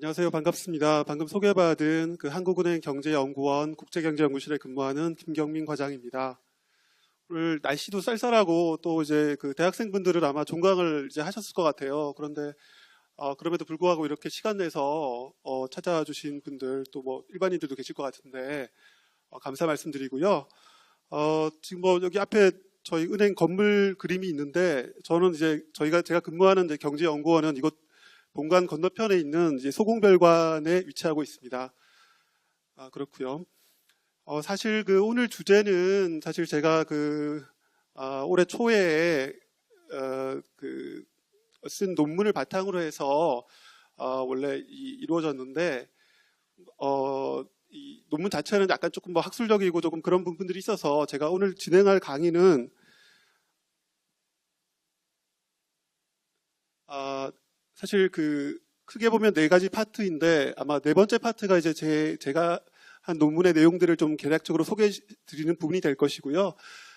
안녕하세요. 반갑습니다. 방금 소개받은 그 한국은행 경제연구원 국제경제연구실에 근무하는 김경민 과장입니다. 오늘 날씨도 쌀쌀하고 또 이제 그 대학생분들은 아마 종강을 이제 하셨을 것 같아요. 그런데 그럼에도 불구하고 이렇게 시간 내서 찾아주신 분들 또 뭐 일반인들도 계실 것 같은데 감사 말씀드리고요. 지금 뭐 여기 앞에 저희 은행 건물 그림이 있는데 저는 이제 제가 근무하는 이제 경제연구원은 이곳 본관 건너편에 있는 이제 소공별관에 위치하고 있습니다. 그렇고요. 사실 그 오늘 주제는 사실 제가 올해 초에 쓴 논문을 바탕으로 해서 원래 이루어졌는데 이 논문 자체는 약간 조금 뭐 학술적이고 조금 그런 부분들이 있어서 제가 오늘 진행할 강의는 사실 크게 보면 네 가지 파트인데 아마 네 번째 파트가 이제 제가 한 논문의 내용들을 좀 개략적으로 소개해 드리는 부분이 될 것이고요.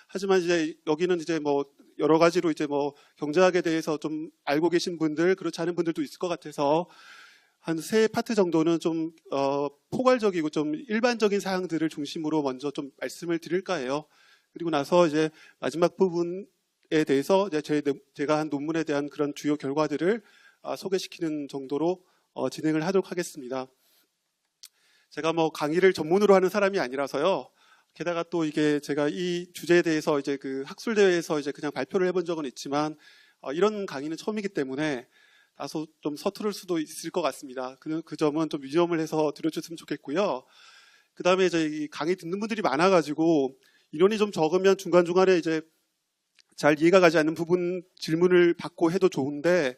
하지만 이제 여기는 이제 뭐 여러 가지로 이제 뭐 경제학에 대해서 좀 알고 계신 분들, 그렇지 않은 분들도 있을 것 같아서 한 세 파트 정도는 좀 포괄적이고 좀 일반적인 사항들을 중심으로 먼저 좀 말씀을 드릴까 해요. 그리고 나서 이제 마지막 부분에 대해서 이제 제가 한 논문에 대한 그런 주요 결과들을 소개시키는 정도로 진행을 하도록 하겠습니다. 제가 뭐 강의를 전문으로 하는 사람이 아니라서요. 게다가 또 이게 제가 이 주제에 대해서 이제 그 학술대회에서 이제 그냥 발표를 해본 적은 있지만 이런 강의는 처음이기 때문에 다소 좀 서투를 수도 있을 것 같습니다. 그 점은 좀 유념을 해서 들어주셨으면 좋겠고요. 그 다음에 이제 이 강의 듣는 분들이 많아가지고 인원이 좀 적으면 중간중간에 이제 잘 이해가 가지 않는 부분 질문을 받고 해도 좋은데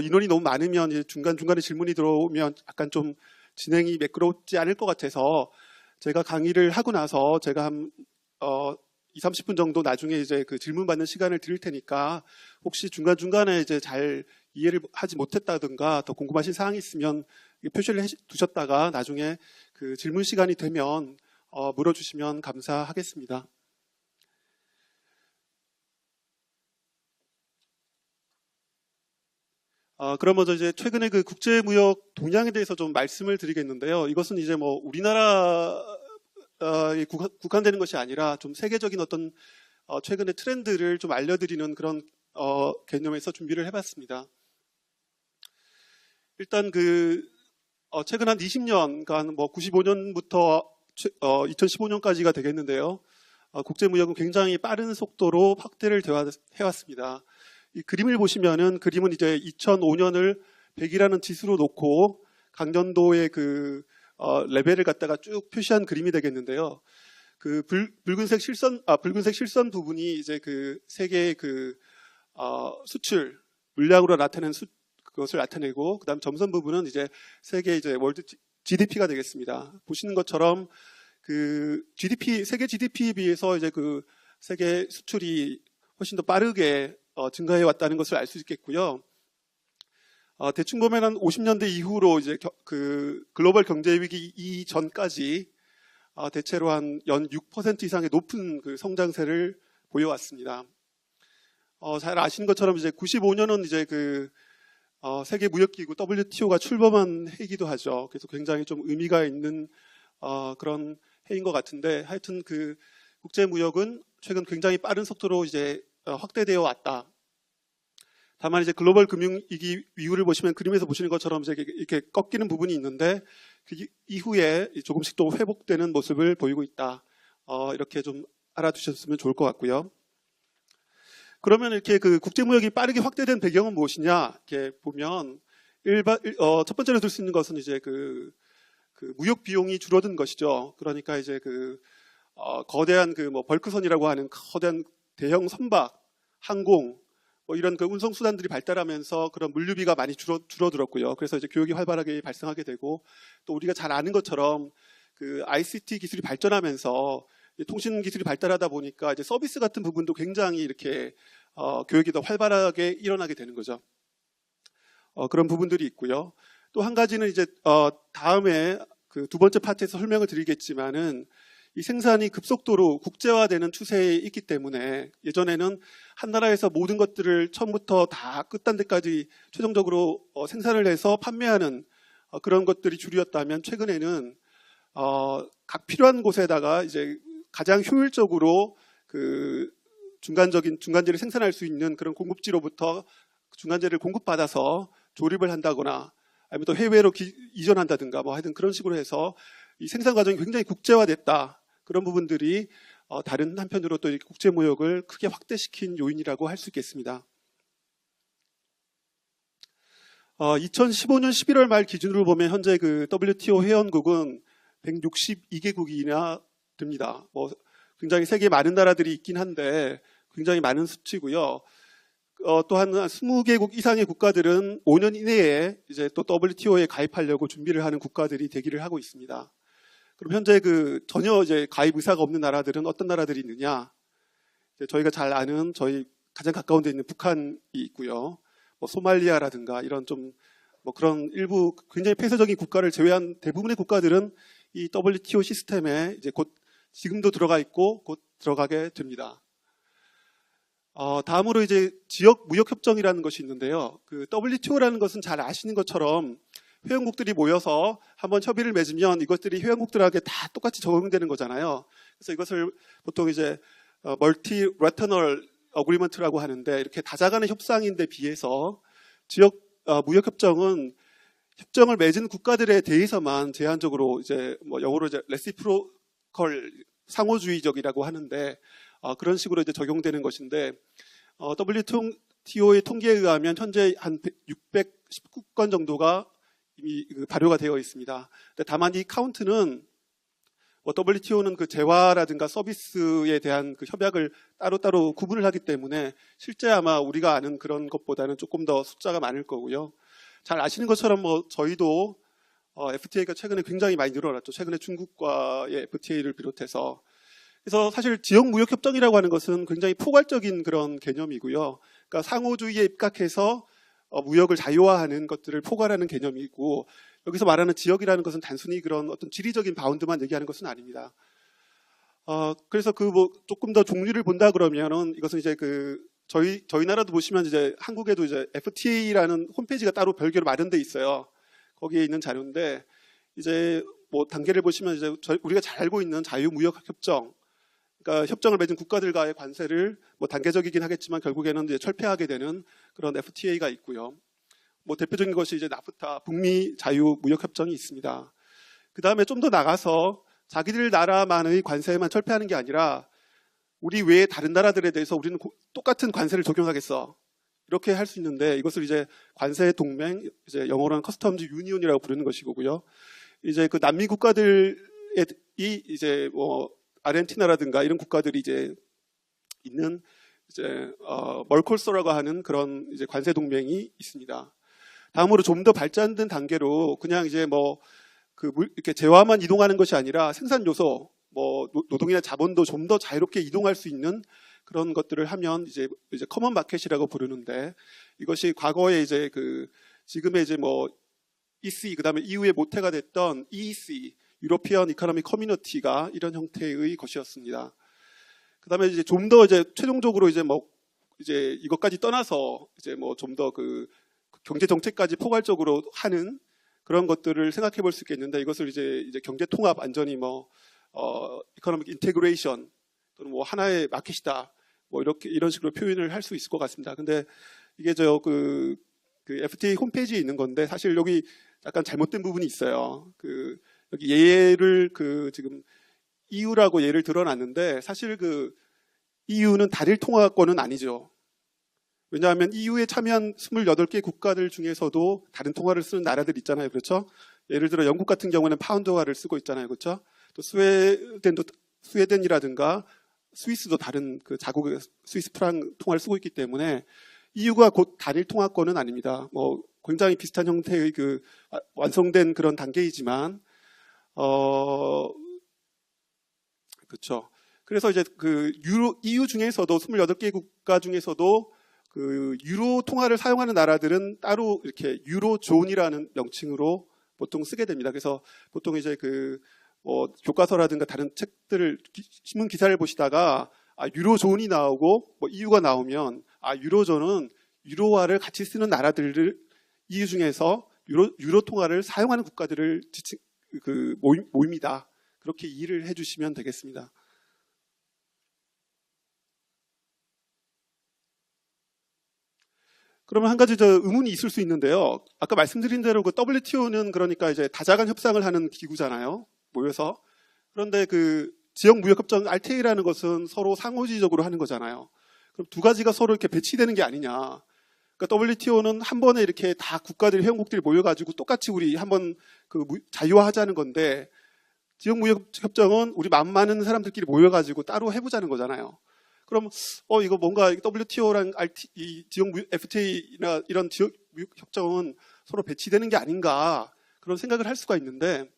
인원이 너무 많으면 이제 중간중간에 질문이 들어오면 약간 좀 진행이 매끄럽지 않을 것 같아서 제가 강의를 하고 나서 제가 한 20-30분 정도 나중에 이제 그 질문 받는 시간을 드릴 테니까 혹시 중간중간에 이제 잘 이해를 하지 못했다든가 더 궁금하신 사항이 있으면 표시를 두셨다가 나중에 그 질문 시간이 되면 물어주시면 감사하겠습니다. 그럼 먼저 이제 최근에 그 국제무역 동향에 대해서 좀 말씀을 드리겠는데요. 이것은 이제 뭐 우리나라에 국한되는 것이 아니라 좀 세계적인 어떤 최근의 트렌드를 좀 알려드리는 그런 개념에서 준비를 해봤습니다. 일단 최근 한 20년간 뭐 95년부터 2015년까지가 되겠는데요. 국제무역은 굉장히 빠른 속도로 확대를 해왔습니다. 이 그림을 보시면은 그림은 이제 2005년을 100이라는 지수로 놓고 강전도의 레벨을 갖다가 쭉 표시한 그림이 되겠는데요. 붉은색 실선 부분이 이제 세계의 수출 물량으로 나타낸 그것을 나타내고 그다음 점선 부분은 이제 세계 이제 월드 GDP가 되겠습니다. 보시는 것처럼 세계 GDP에 비해서 이제 세계 수출이 훨씬 더 빠르게 증가해 왔다는 것을 알 수 있겠고요. 대충 보면 한 50년대 이후로 이제 글로벌 경제 위기 이전까지 대체로 한 연 6% 이상의 높은 성장세를 보여왔습니다. 잘 아시는 것처럼 이제 95년은 이제 세계 무역기구 WTO가 출범한 해이기도 하죠. 그래서 굉장히 좀 의미가 있는 그런 해인 것 같은데 하여튼 국제 무역은 최근 굉장히 빠른 속도로 이제 확대되어 왔다. 다만 이제 글로벌 금융위기 이후를 보시면 그림에서 보시는 것처럼 이렇게 꺾이는 부분이 있는데 그 이후에 조금씩 또 회복되는 모습을 보이고 있다. 이렇게 좀 알아두셨으면 좋을 것 같고요. 그러면 이렇게 국제무역이 빠르게 확대된 배경은 무엇이냐? 이렇게 보면 첫 번째로 들 수 있는 것은 이제 무역 비용이 줄어든 것이죠. 그러니까 이제 거대한 뭐 벌크선이라고 하는 거대한 대형 선박, 항공 뭐 이런 운송 수단들이 발달하면서 그런 물류비가 많이 줄어들었고요. 그래서 이제 교역이 활발하게 발생하게 되고 또 우리가 잘 아는 것처럼 ICT 기술이 발전하면서 통신 기술이 발달하다 보니까 이제 서비스 같은 부분도 굉장히 이렇게 교역이 더 활발하게 일어나게 되는 거죠. 그런 부분들이 있고요. 또 한 가지는 이제 다음에 두 번째 파트에서 설명을 드리겠지만은 이 생산이 급속도로 국제화되는 추세에 있기 때문에 예전에는 한 나라에서 모든 것들을 처음부터 다 끝단 데까지 최종적으로 생산을 해서 판매하는 그런 것들이 주류였다면 최근에는 각 필요한 곳에다가 이제 가장 효율적으로 그 중간재를 생산할 수 있는 그런 공급지로부터 중간재를 공급받아서 조립을 한다거나 아니면 또 해외로 이전한다든가 뭐 하여튼 그런 식으로 해서 이 생산 과정이 굉장히 국제화됐다. 그런 부분들이 다른 한편으로 또 국제 무역을 크게 확대시킨 요인이라고 할 수 있겠습니다. 2015년 11월 말 기준으로 보면 현재 그 WTO 회원국은 162개국이나 됩니다. 뭐 굉장히 세계 많은 나라들이 있긴 한데 굉장히 많은 수치고요. 또한 20개국 이상의 국가들은 5년 이내에 이제 또 WTO에 가입하려고 준비를 하는 국가들이 대기를 하고 있습니다. 그럼 현재 그 전혀 이제 가입 의사가 없는 나라들은 어떤 나라들이 있느냐? 저희가 잘 아는 저희 가장 가까운 데 있는 북한이 있고요. 뭐 소말리아라든가 이런 좀 뭐 그런 일부 굉장히 폐쇄적인 국가를 제외한 대부분의 국가들은 이 WTO 시스템에 이제 곧 지금도 들어가 있고 곧 들어가게 됩니다. 다음으로 이제 지역 무역 협정이라는 것이 있는데요. 그 WTO라는 것은 잘 아시는 것처럼 회원국들이 모여서 한번 협의를 맺으면 이것들이 회원국들에게 다 똑같이 적용되는 거잖아요. 그래서 이것을 보통 이제 멀티래터널 어그리먼트라고 하는데 이렇게 다자간의 협상인데 비해서 지역 무역 협정은 협정을 맺은 국가들에 대해서만 제한적으로 이제 뭐 영어로 이제 레시프로컬 상호주의적이라고 하는데 그런 식으로 이제 적용되는 것인데 WTO의 통계에 의하면 현재 한 619건 정도가 이미 발효가 되어 있습니다. 근데 다만 이 카운트는 WTO는 그 재화라든가 서비스에 대한 그 협약을 따로따로 구분을 하기 때문에 실제 아마 우리가 아는 그런 것보다는 조금 더 숫자가 많을 거고요. 잘 아시는 것처럼 뭐 저희도 FTA가 최근에 굉장히 많이 늘어났죠. 최근에 중국과의 FTA를 비롯해서. 그래서 사실 지역무역협정이라고 하는 것은 굉장히 포괄적인 그런 개념이고요. 그러니까 상호주의에 입각해서 무역을 자유화하는 것들을 포괄하는 개념이고 여기서 말하는 지역이라는 것은 단순히 그런 어떤 지리적인 바운드만 얘기하는 것은 아닙니다. 그래서 그 뭐 조금 더 종류를 본다 그러면은 이것은 이제 그 저희 나라도 보시면 이제 한국에도 이제 FTA라는 홈페이지가 따로 별개로 마련돼 있어요. 거기에 있는 자료인데 이제 뭐 단계를 보시면 이제 우리가 잘 알고 있는 자유무역협정, 그러니까 협정을 맺은 국가들과의 관세를 뭐 단계적이긴 하겠지만 결국에는 이제 철폐하게 되는 그런 FTA가 있고요. 뭐 대표적인 것이 이제 나프타 북미 자유무역협정이 있습니다. 그 다음에 좀 더 나가서 자기들 나라만의 관세만 철폐하는 게 아니라 우리 외에 다른 나라들에 대해서 우리는 똑같은 관세를 적용하겠어. 이렇게 할 수 있는데 이것을 이제 관세 동맹, 이제 영어로는 커스텀즈 유니온이라고 부르는 것이고요. 이제 그 남미 국가들이 이제 뭐 아르헨티나라든가 이런 국가들이 이제 있는 이제 멀콜소라고 하는 그런 이제 관세 동맹이 있습니다. 다음으로 좀 더 발전된 단계로 그냥 이제 뭐 그 이렇게 재화만 이동하는 것이 아니라 생산 요소, 뭐 노동이나 자본도 좀 더 자유롭게 이동할 수 있는 그런 것들을 하면 이제 커먼 마켓이라고 부르는데 이것이 과거에 이제 그 지금의 이제 뭐 EC 그다음에 EU의 모태가 됐던 EEC 유로피언 이코노믹 커뮤니티가 이런 형태의 것이었습니다. 그다음에 이제 좀 더 이제 최종적으로 이제 뭐 이제 이것까지 떠나서 이제 뭐 좀 더 그 경제 정책까지 포괄적으로 하는 그런 것들을 생각해 볼 수 있겠는데 이것을 이제 경제 통합 완전히 뭐 이코노믹 인테그레이션 또는 뭐 하나의 마켓이다 뭐 이런 식으로 표현을 할 수 있을 것 같습니다. 근데 이게 그 FTA 홈페이지에 있는 건데 사실 여기 약간 잘못된 부분이 있어요. 여기 예를 지금 EU라고 예를 들어놨는데 사실 그 EU는 단일 통화권은 아니죠. 왜냐하면 EU에 참여한 28개 국가들 중에서도 다른 통화를 쓰는 나라들 있잖아요. 그렇죠? 예를 들어 영국 같은 경우는 파운드화를 쓰고 있잖아요. 그렇죠? 또 스웨덴이라든가 스위스도 다른 그 자국의 스위스 프랑 통화를 쓰고 있기 때문에 EU가 곧 단일 통화권은 아닙니다. 뭐 굉장히 비슷한 형태의 그 완성된 그런 단계이지만 그렇죠. 그래서 이제 그 EU 중에서도 28개 국가 중에서도 그 유로 통화를 사용하는 나라들은 따로 이렇게 유로존이라는 명칭으로 보통 쓰게 됩니다. 그래서 보통 이제 뭐 교과서라든가 다른 책들을 신문 기사를 보시다가 유로존이 나오고 뭐 EU가 나오면 유로존은 유로화를 같이 쓰는 나라들을 EU 중에서 유로 통화를 사용하는 국가들을 모임이다. 그렇게 이해를 해주시면 되겠습니다. 그러면 한 가지 의문이 있을 수 있는데요. 아까 말씀드린 대로 그 WTO는 그러니까 이제 다자간 협상을 하는 기구잖아요. 모여서. 그런데 그 지역무역협정 RTA라는 것은 서로 상호지적으로 하는 거잖아요. 그럼 두 가지가 서로 이렇게 배치되는 게 아니냐. 그러니까 WTO는 한 번에 이렇게 다 국가들이 회원국들이 모여가지고 똑같이 우리 한번 그 자유화하자는 건데 지역무역협정은 우리 마음 많은 사람들끼리 모여가지고 따로 해보자는 거잖아요. 그럼 이거 뭔가 WTO랑 이 지역무역 FTA나 이런 지역무역협정은 서로 배치되는 게 아닌가 그런 생각을 할 수가 있는데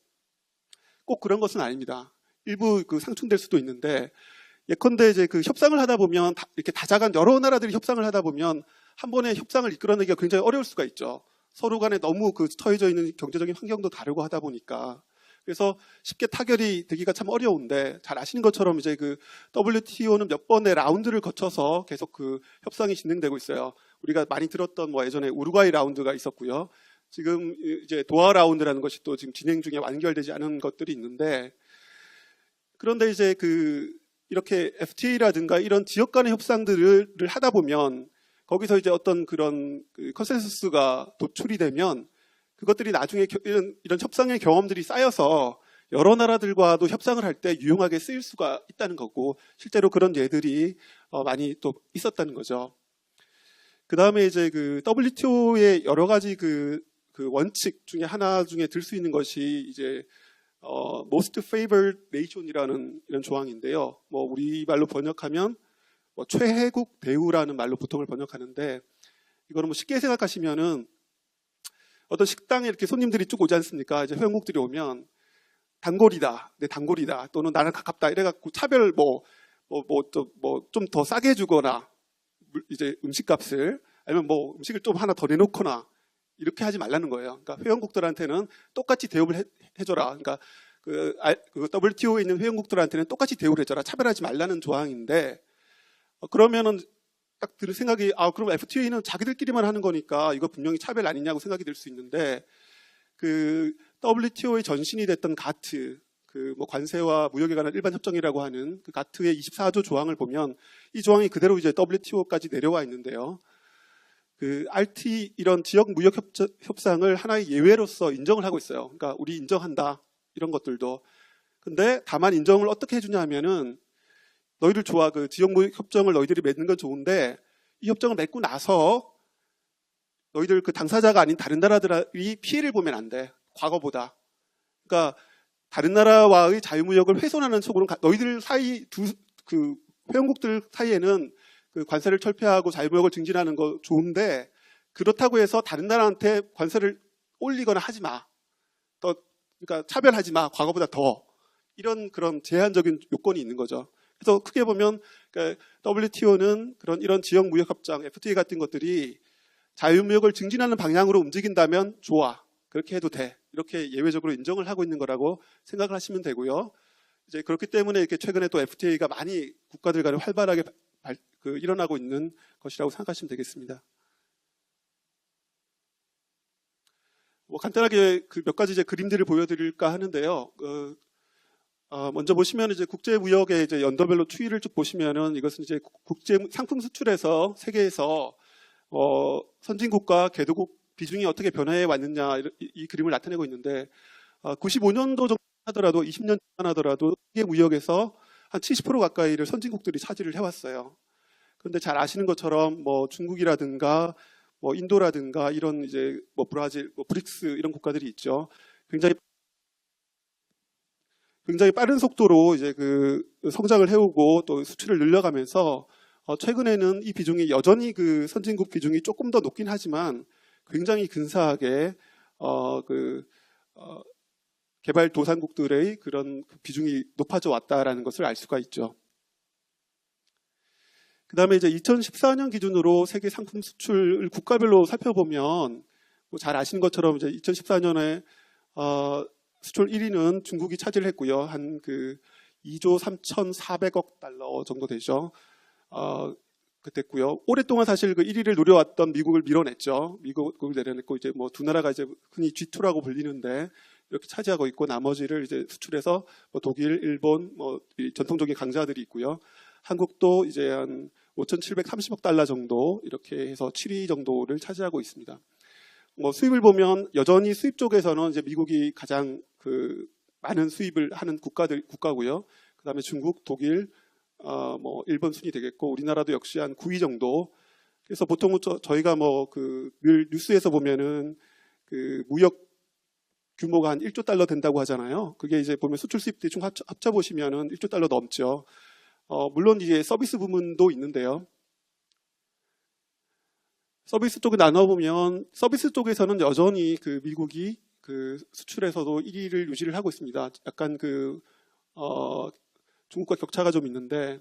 꼭 그런 것은 아닙니다. 일부 그 상충될 수도 있는데 예컨대 이제 그 협상을 하다 보면 이렇게 다자간 여러 나라들이 협상을 하다 보면 한 번에 협상을 이끌어내기가 굉장히 어려울 수가 있죠. 서로 간에 너무 그 처해져 있는 경제적인 환경도 다르고 하다 보니까 그래서 쉽게 타결이 되기가 참 어려운데 잘 아시는 것처럼 이제 그 WTO는 몇 번의 라운드를 거쳐서 계속 그 협상이 진행되고 있어요. 우리가 많이 들었던 뭐 예전에 우루과이 라운드가 있었고요. 지금 이제 도하 라운드라는 것이 또 지금 진행 중에 완결되지 않은 것들이 있는데 그런데 이제 그 이렇게 FTA라든가 이런 지역 간의 협상들을 하다 보면 거기서 이제 어떤 그런 그 컨센서스가 도출이 되면 그것들이 나중에 이런 협상의 경험들이 쌓여서 여러 나라들과도 협상을 할 때 유용하게 쓰일 수가 있다는 거고 실제로 그런 예들이 많이 또 있었다는 거죠. 그 다음에 이제 그 WTO의 여러 가지 그 원칙 중에 하나 중에 들 수 있는 것이 이제 Most Favored Nation이라는 이런 조항인데요. 뭐 우리 말로 번역하면 뭐 최혜국 대우라는 말로 보통을 번역하는데 이거는 뭐 쉽게 생각하시면은 어떤 식당에 이렇게 손님들이 쭉 오지 않습니까? 이제 회원국들이 오면 단골이다, 내 단골이다, 또는 나랑 가깝다 이래갖고 차별 좀 더 싸게 해주거나 이제 음식값을 아니면 뭐 음식을 좀 하나 더 내놓거나 이렇게 하지 말라는 거예요. 그러니까 회원국들한테는 똑같이 대우를 해줘라. 그러니까 그 WTO에 있는 회원국들한테는 똑같이 대우를 해줘라. 차별하지 말라는 조항인데 그러면은 딱 들을 생각이 그럼 FTA는 자기들끼리만 하는 거니까 이거 분명히 차별 아니냐고 생각이 들 수 있는데 그 WTO의 전신이 됐던 가트 그 뭐 관세와 무역에 관한 일반 협정이라고 하는 그 가트의 24조 조항을 보면 이 조항이 그대로 이제 WTO까지 내려와 있는데요. 그 RT 이런 지역 무역 협상을 하나의 예외로서 인정을 하고 있어요. 그러니까 우리 인정한다 이런 것들도. 근데 다만 인정을 어떻게 해주냐 하면은 너희들 좋아. 그 지역무역 협정을 너희들이 맺는 건 좋은데 이 협정을 맺고 나서 너희들 그 당사자가 아닌 다른 나라들이 피해를 보면 안 돼. 과거보다. 그러니까 다른 나라와의 자유무역을 훼손하는 쪽으로 너희들 사이 그 회원국들 사이에는 그 관세를 철폐하고 자유무역을 증진하는 거 좋은데 그렇다고 해서 다른 나라한테 관세를 올리거나 하지 마. 그러니까 차별하지 마. 과거보다 더. 이런 그런 제한적인 요건이 있는 거죠. 그래서 크게 보면 WTO는 이런 지역무역협정, FTA 같은 것들이 자유무역을 증진하는 방향으로 움직인다면 좋아. 그렇게 해도 돼. 이렇게 예외적으로 인정을 하고 있는 거라고 생각을 하시면 되고요. 이제 그렇기 때문에 이렇게 최근에 또 FTA가 많이 국가들 간에 활발하게 일어나고 있는 것이라고 생각하시면 되겠습니다. 뭐 간단하게 그 몇 가지 이제 그림들을 보여드릴까 하는데요. 먼저 보시면 이제 국제무역의 이제 연도별로 추이를 쭉 보시면은 이것은 이제 국제 상품 수출에서 세계에서 선진국과 개도국 비중이 어떻게 변화해 왔느냐 이 그림을 나타내고 있는데 95년도 정도 하더라도 20년 전 하더라도 세계 무역에서 한 70% 가까이를 선진국들이 차지를 해왔어요. 그런데 잘 아시는 것처럼 뭐 중국이라든가 뭐 인도라든가 이런 이제 뭐 브라질, 뭐 브릭스 이런 국가들이 있죠. 굉장히 빠른 속도로 이제 그 성장을 해오고 또 수출을 늘려가면서 최근에는 이 비중이 여전히 그 선진국 비중이 조금 더 높긴 하지만 굉장히 근사하게 개발도상국들의 그런 비중이 높아져 왔다라는 것을 알 수가 있죠. 그 다음에 이제 2014년 기준으로 세계 상품 수출을 국가별로 살펴보면 뭐 잘 아시는 것처럼 이제 2014년에 수출 1위는 중국이 차지를 했고요. 한 그 2조 3,400억 달러 정도 되죠. 됐고요. 오랫동안 사실 그 1위를 노려왔던 미국을 밀어냈죠. 미국을 내려냈고 이제 뭐 두 나라가 이제 흔히 G2라고 불리는데 이렇게 차지하고 있고 나머지를 이제 수출해서 뭐 독일, 일본 뭐 전통적인 강자들이 있고요. 한국도 이제 한 5,730억 달러 정도 이렇게 해서 7위 정도를 차지하고 있습니다. 뭐 수입을 보면 여전히 수입 쪽에서는 이제 미국이 가장 그 많은 수입을 하는 국가고요. 그다음에 중국, 독일, 뭐 일본 순이 되겠고 우리나라도 역시 한 9위 정도. 그래서 보통 저희가 뭐 그 늘 뉴스에서 보면은 그 무역 규모가 한 1조 달러 된다고 하잖아요. 그게 이제 보면 수출 수입 대충 합쳐 보시면은 1조 달러 넘죠. 물론 이제 서비스 부문도 있는데요. 서비스 쪽에 나눠보면 서비스 쪽에서는 여전히 그 미국이 그 수출에서도 1위를 유지를 하고 있습니다. 약간 그 중국과 격차가 좀 있는데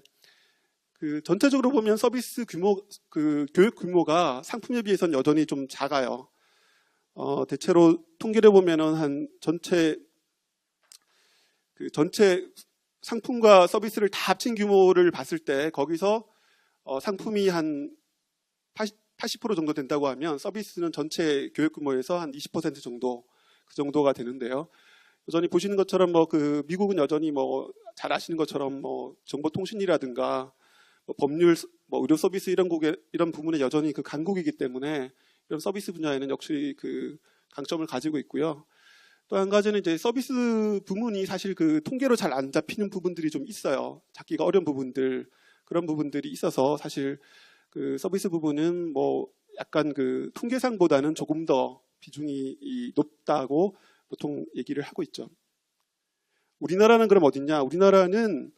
그 전체적으로 보면 서비스 규모 그 교육 규모가 상품에 비해서는 여전히 좀 작아요. 대체로 통계를 보면은 한 전체 상품과 서비스를 다 합친 규모를 봤을 때 거기서 상품이 한 80% 정도 된다고 하면 서비스는 전체 교육 규모에서 한 20% 정도 그 정도가 되는데요. 여전히 보시는 것처럼 뭐 그 미국은 여전히 뭐 잘 아시는 것처럼 뭐 정보통신이라든가 뭐 법률, 뭐 의료 서비스 이런 부분에 여전히 그 강국이기 때문에 이런 서비스 분야에는 역시 그 강점을 가지고 있고요. 또 한 가지는 이제 서비스 부문이 사실 그 통계로 잘 안 잡히는 부분들이 좀 있어요. 잡기가 어려운 부분들 그런 부분들이 있어서 사실 그 서비스 부분은 뭐 약간 그 통계상보다는 조금 더 비중이 높다고 보통 얘기를 하고 있죠. 우리나라는 그럼 어딨냐? 우리나라는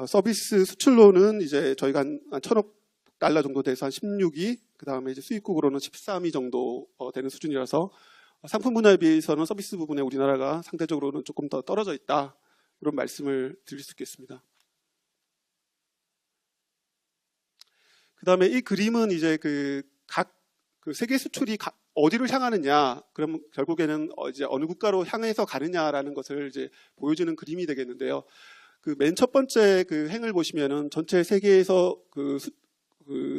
서비스 수출로는 이제 저희가 한 1,000억 달러 정도 돼서 한 16위, 그 다음에 이제 수입국으로는 13위 정도 되는 수준이라서 상품 분야에 비해서는 서비스 부분에 우리나라가 상대적으로는 조금 더 떨어져 있다. 이런 말씀을 드릴 수 있겠습니다. 그 다음에 이 그림은 이제 각 세계 수출이 어디를 향하느냐, 그럼 결국에는 이제 어느 국가로 향해서 가느냐라는 것을 이제 보여주는 그림이 되겠는데요. 그 맨 첫 번째 그 행을 보시면은 전체 세계에서 그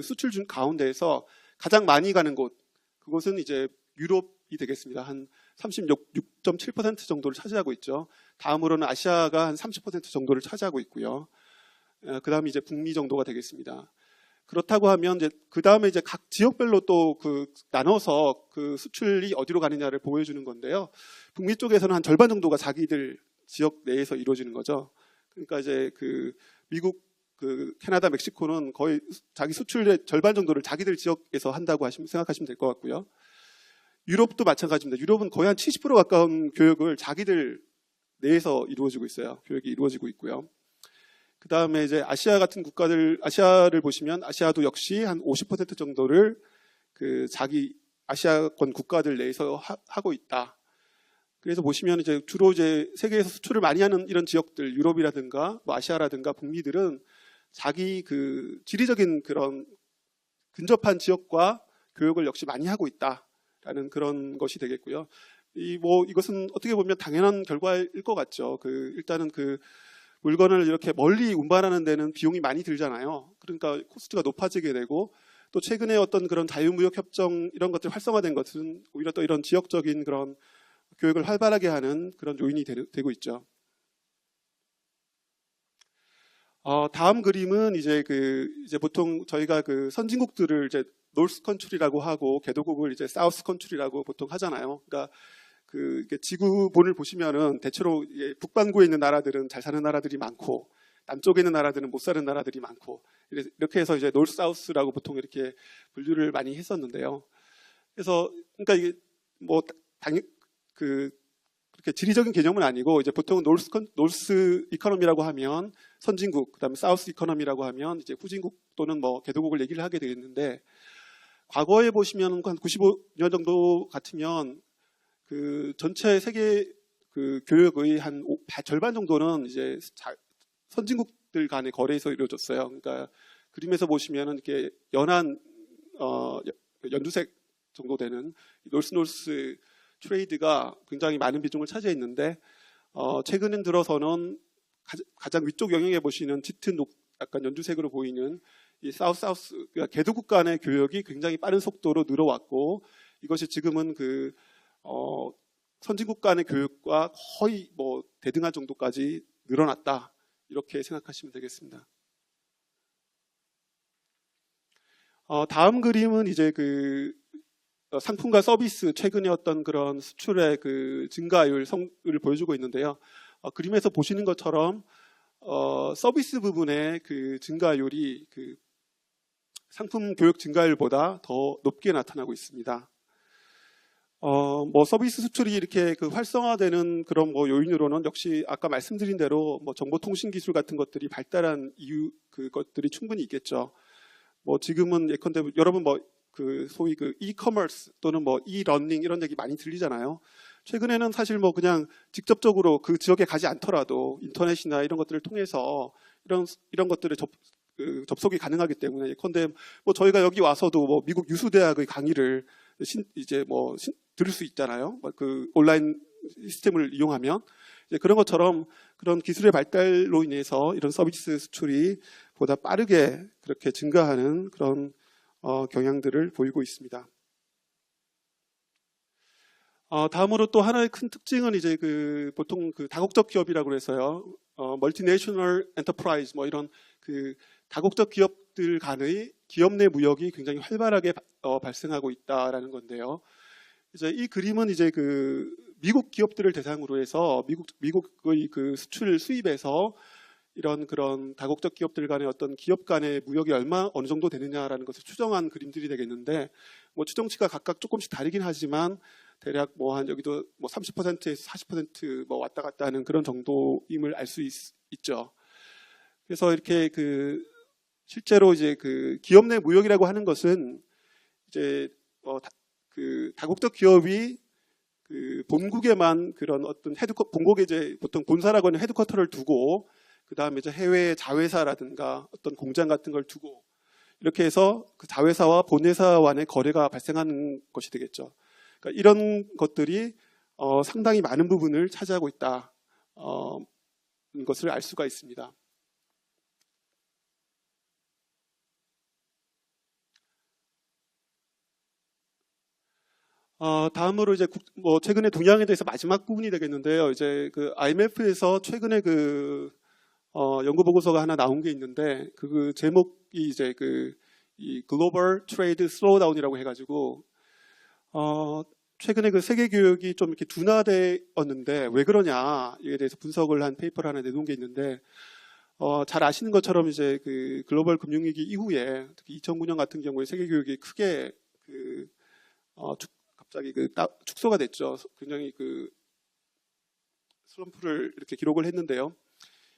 수출 중 가운데에서 가장 많이 가는 곳, 그곳은 이제 유럽이 되겠습니다. 한 36.7% 정도를 차지하고 있죠. 다음으로는 아시아가 한 30% 정도를 차지하고 있고요. 그 다음에 이제 북미 정도가 되겠습니다. 그렇다고 하면 이제 그 다음에 이제 각 지역별로 또 나눠서 그 수출이 어디로 가느냐를 보여주는 건데요. 북미 쪽에서는 한 절반 정도가 자기들 지역 내에서 이루어지는 거죠. 그러니까 이제 미국, 캐나다, 멕시코는 거의 자기 수출의 절반 정도를 자기들 지역에서 한다고 생각하시면 될 것 같고요. 유럽도 마찬가지입니다. 유럽은 거의 한 70% 가까운 교육을 자기들 내에서 이루어지고 있어요. 교육이 이루어지고 있고요. 그 다음에 이제 아시아 같은 국가들, 아시아를 보시면 아시아도 역시 한 50% 정도를 자기 아시아권 국가들 내에서 하고 있다. 그래서 보시면 이제 주로 이제 세계에서 수출을 많이 하는 이런 지역들, 유럽이라든가 뭐 아시아라든가 북미들은 자기 지리적인 그런 근접한 지역과 교육을 역시 많이 하고 있다라는 그런 것이 되겠고요. 이것은 어떻게 보면 당연한 결과일 것 같죠. 일단은 물건을 이렇게 멀리 운반하는 데는 비용이 많이 들잖아요. 그러니까 코스트가 높아지게 되고 또 최근에 어떤 그런 자유무역 협정 이런 것들이 활성화된 것은 오히려 또 이런 지역적인 그런 교육을 활발하게 하는 그런 요인이 되고 있죠. 다음 그림은 이제 보통 저희가 선진국들을 이제 노스 컨트리라고 하고 개도국을 이제 사우스 컨트리라고 보통 하잖아요. 그러니까 지구본을 보시면은 대체로 북반구에 있는 나라들은 잘 사는 나라들이 많고 남쪽에 있는 나라들은 못 사는 나라들이 많고 이렇게 해서 이제 노스 사우스라고 보통 이렇게 분류를 많이 했었는데요. 그래서 그러니까 이게 그렇게 지리적인 개념은 아니고 이제 보통 노스 이코노미라고 하면 선진국, 그다음에 사우스 이코노미라고 하면 이제 후진국 또는 뭐 개도국을 얘기를 하게 되겠는데 과거에 보시면 한 95년 정도 같으면 전체 세계 교육의 한 절반 정도는 이제 선진국들 간의 거래에서 이루어졌어요. 그러니까 그림에서 보시면은 이렇게 연한 연두색 정도 되는 노스 트레이드가 굉장히 많은 비중을 차지했는데 최근 들어서는 가장 위쪽 영역에 보시는 짙은 약간 연두색으로 보이는 이 사우스 그러니까 개도국 간의 교역이 굉장히 빠른 속도로 늘어왔고, 이것이 지금은 선진국 간의 교육과 거의 뭐 대등할 정도까지 늘어났다, 이렇게 생각하시면 되겠습니다. 다음 그림은 이제 상품과 서비스 최근에 어떤 그런 수출의 증가율을 보여주고 있는데요. 그림에서 보시는 것처럼 서비스 부분의 증가율이 상품 교육 증가율보다 더 높게 나타나고 있습니다. 서비스 수출이 이렇게 활성화되는 그런 요인으로는 역시 아까 말씀드린 대로 정보통신 기술 같은 것들이 발달한 이유, 그것들이 충분히 있겠죠. 지금은 예컨대 여러분 소위 이커머스 또는 이러닝 이런 얘기 많이 들리잖아요. 최근에는 사실 그냥 직접적으로 그 지역에 가지 않더라도 인터넷이나 이런 것들을 통해서 이런 것들을 접속이 가능하기 때문에, 예컨대 저희가 여기 와서도 미국 유수대학의 강의를 들을 수 있잖아요. 온라인 시스템을 이용하면. 이제 그런 것처럼 그런 기술의 발달로 인해서 이런 서비스 수출이 보다 빠르게 그렇게 증가하는 그런 경향들을 보이고 있습니다. 다음으로 또 하나의 큰 특징은 이제 보통 다국적 기업이라고 해서요. 멀티내셔널 엔터프라이즈 이런 다국적 기업들 간의 기업 내 무역이 굉장히 활발하게 발생하고 있다라는 건데요. 이제 이 그림은 이제 미국 기업들을 대상으로 해서 미국의 수출 수입에서 이런 그런 다국적 기업들 간의 어떤 기업 간의 무역이 어느 정도 되느냐라는 것을 추정한 그림들이 되겠는데, 추정치가 각각 조금씩 다르긴 하지만 대략 한 여기도 30%에서 40% 왔다 갔다 하는 그런 정도임을 알 수 있죠. 그래서 이렇게 실제로 이제 기업 내 무역이라고 하는 것은 이제 다국적 기업이 본국에만 그런 어떤 본국에 이제 보통 본사라고 하는 헤드쿼터를 두고, 그 다음에 이제 해외 자회사라든가 어떤 공장 같은 걸 두고 이렇게 해서 자회사와 본회사 간의 거래가 발생하는 것이 되겠죠. 그러니까 이런 것들이 상당히 많은 부분을 차지하고 있다, 것을 알 수가 있습니다. 다음으로 이제 최근에 동향에 대해서 마지막 부분이 되겠는데요. 이제 IMF에서 최근에 연구 보고서가 하나 나온 게 있는데, 제목이 이제 이 글로벌 트레이드 슬로우다운이라고 해가지고 최근에 세계 교역이 좀 이렇게 둔화되었는데 왜 그러냐에 대해서 분석을 한 페이퍼를 하나 내놓은 게 있는데, 잘 아시는 것처럼 이제 글로벌 금융위기 이후에 특히 2009년 같은 경우에 세계 교역이 크게 갑자기 축소가 됐죠. 굉장히 슬럼프를 이렇게 기록을 했는데요.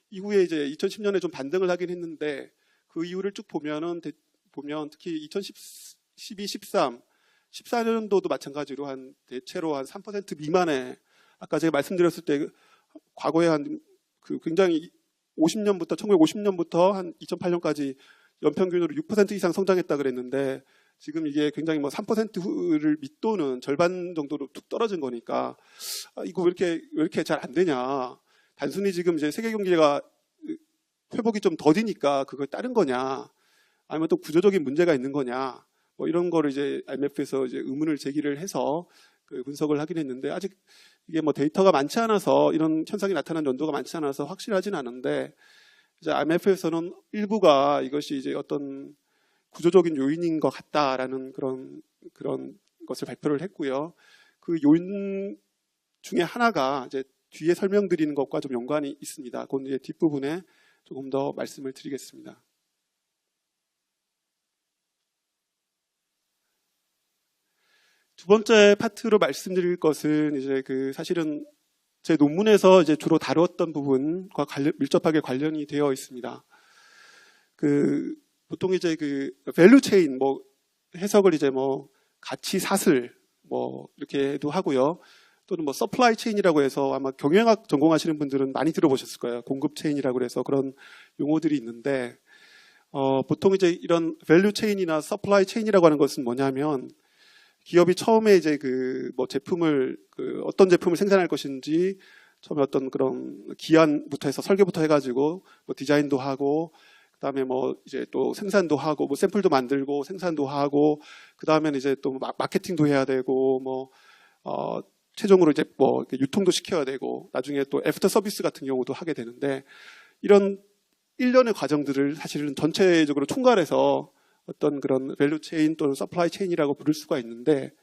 이후에 이제 2010년에 좀 반등을 하긴 했는데, 그 이유를 쭉 보면 특히 2012, 13, 14년도도 마찬가지로 대체로 한 3% 미만의, 아까 제가 말씀드렸을 때 과거에 굉장히 1950년부터 한 2008년까지 연평균으로 6% 이상 성장했다 그랬는데, 지금 이게 굉장히 3%를 밑도는 절반 정도로 툭 떨어진 거니까 이거 왜 이렇게 잘 안 되냐, 단순히 지금 이제 세계 경제가 회복이 좀 더디니까 그걸 따른 거냐, 아니면 또 구조적인 문제가 있는 거냐, 이런 거를 이제 IMF에서 이제 의문을 제기를 해서 분석을 하긴 했는데, 아직 이게 데이터가 많지 않아서, 이런 현상이 나타난 연도가 많지 않아서 확실하진 않은데, 이제 IMF에서는 일부가 이것이 이제 어떤 구조적인 요인인 것 같다라는 그런 것을 발표를 했고요. 그 요인 중에 하나가 이제 뒤에 설명드리는 것과 좀 연관이 있습니다. 그 이제 뒷부분에 조금 더 말씀을 드리겠습니다. 두 번째 파트로 말씀드릴 것은 이제 사실은 제 논문에서 이제 주로 다루었던 부분과 밀접하게 관련이 되어 있습니다. 보통 이제 밸류 체인 해석을 이제 가치 사슬 이렇게도 하고요. 또는 서플라이 체인이라고 해서 아마 경영학 전공하시는 분들은 많이 들어보셨을 거예요. 공급 체인이라고 해서 그런 용어들이 있는데, 보통 이제 이런 밸류 체인이나 서플라이 체인이라고 하는 것은 뭐냐면, 기업이 처음에 이제 제품을 어떤 제품을 생산할 것인지 처음에 어떤 그런 기안부터 해서 설계부터 해가지고 뭐 디자인도 하고 그다음에 뭐 이제 또 생산도 하고 뭐 샘플도 만들고 생산도 하고 그다음에는 이제 또 마케팅도 해야 되고 뭐 최종으로 이제 뭐 유통도 시켜야 되고 나중에 또 애프터 서비스 같은 경우도 하게 되는데 이런 일련의 과정들을 사실은 전체적으로 총괄해서 어떤 그런 밸류 체인 또는 서플라이 체인이라고 부를 수가 있는데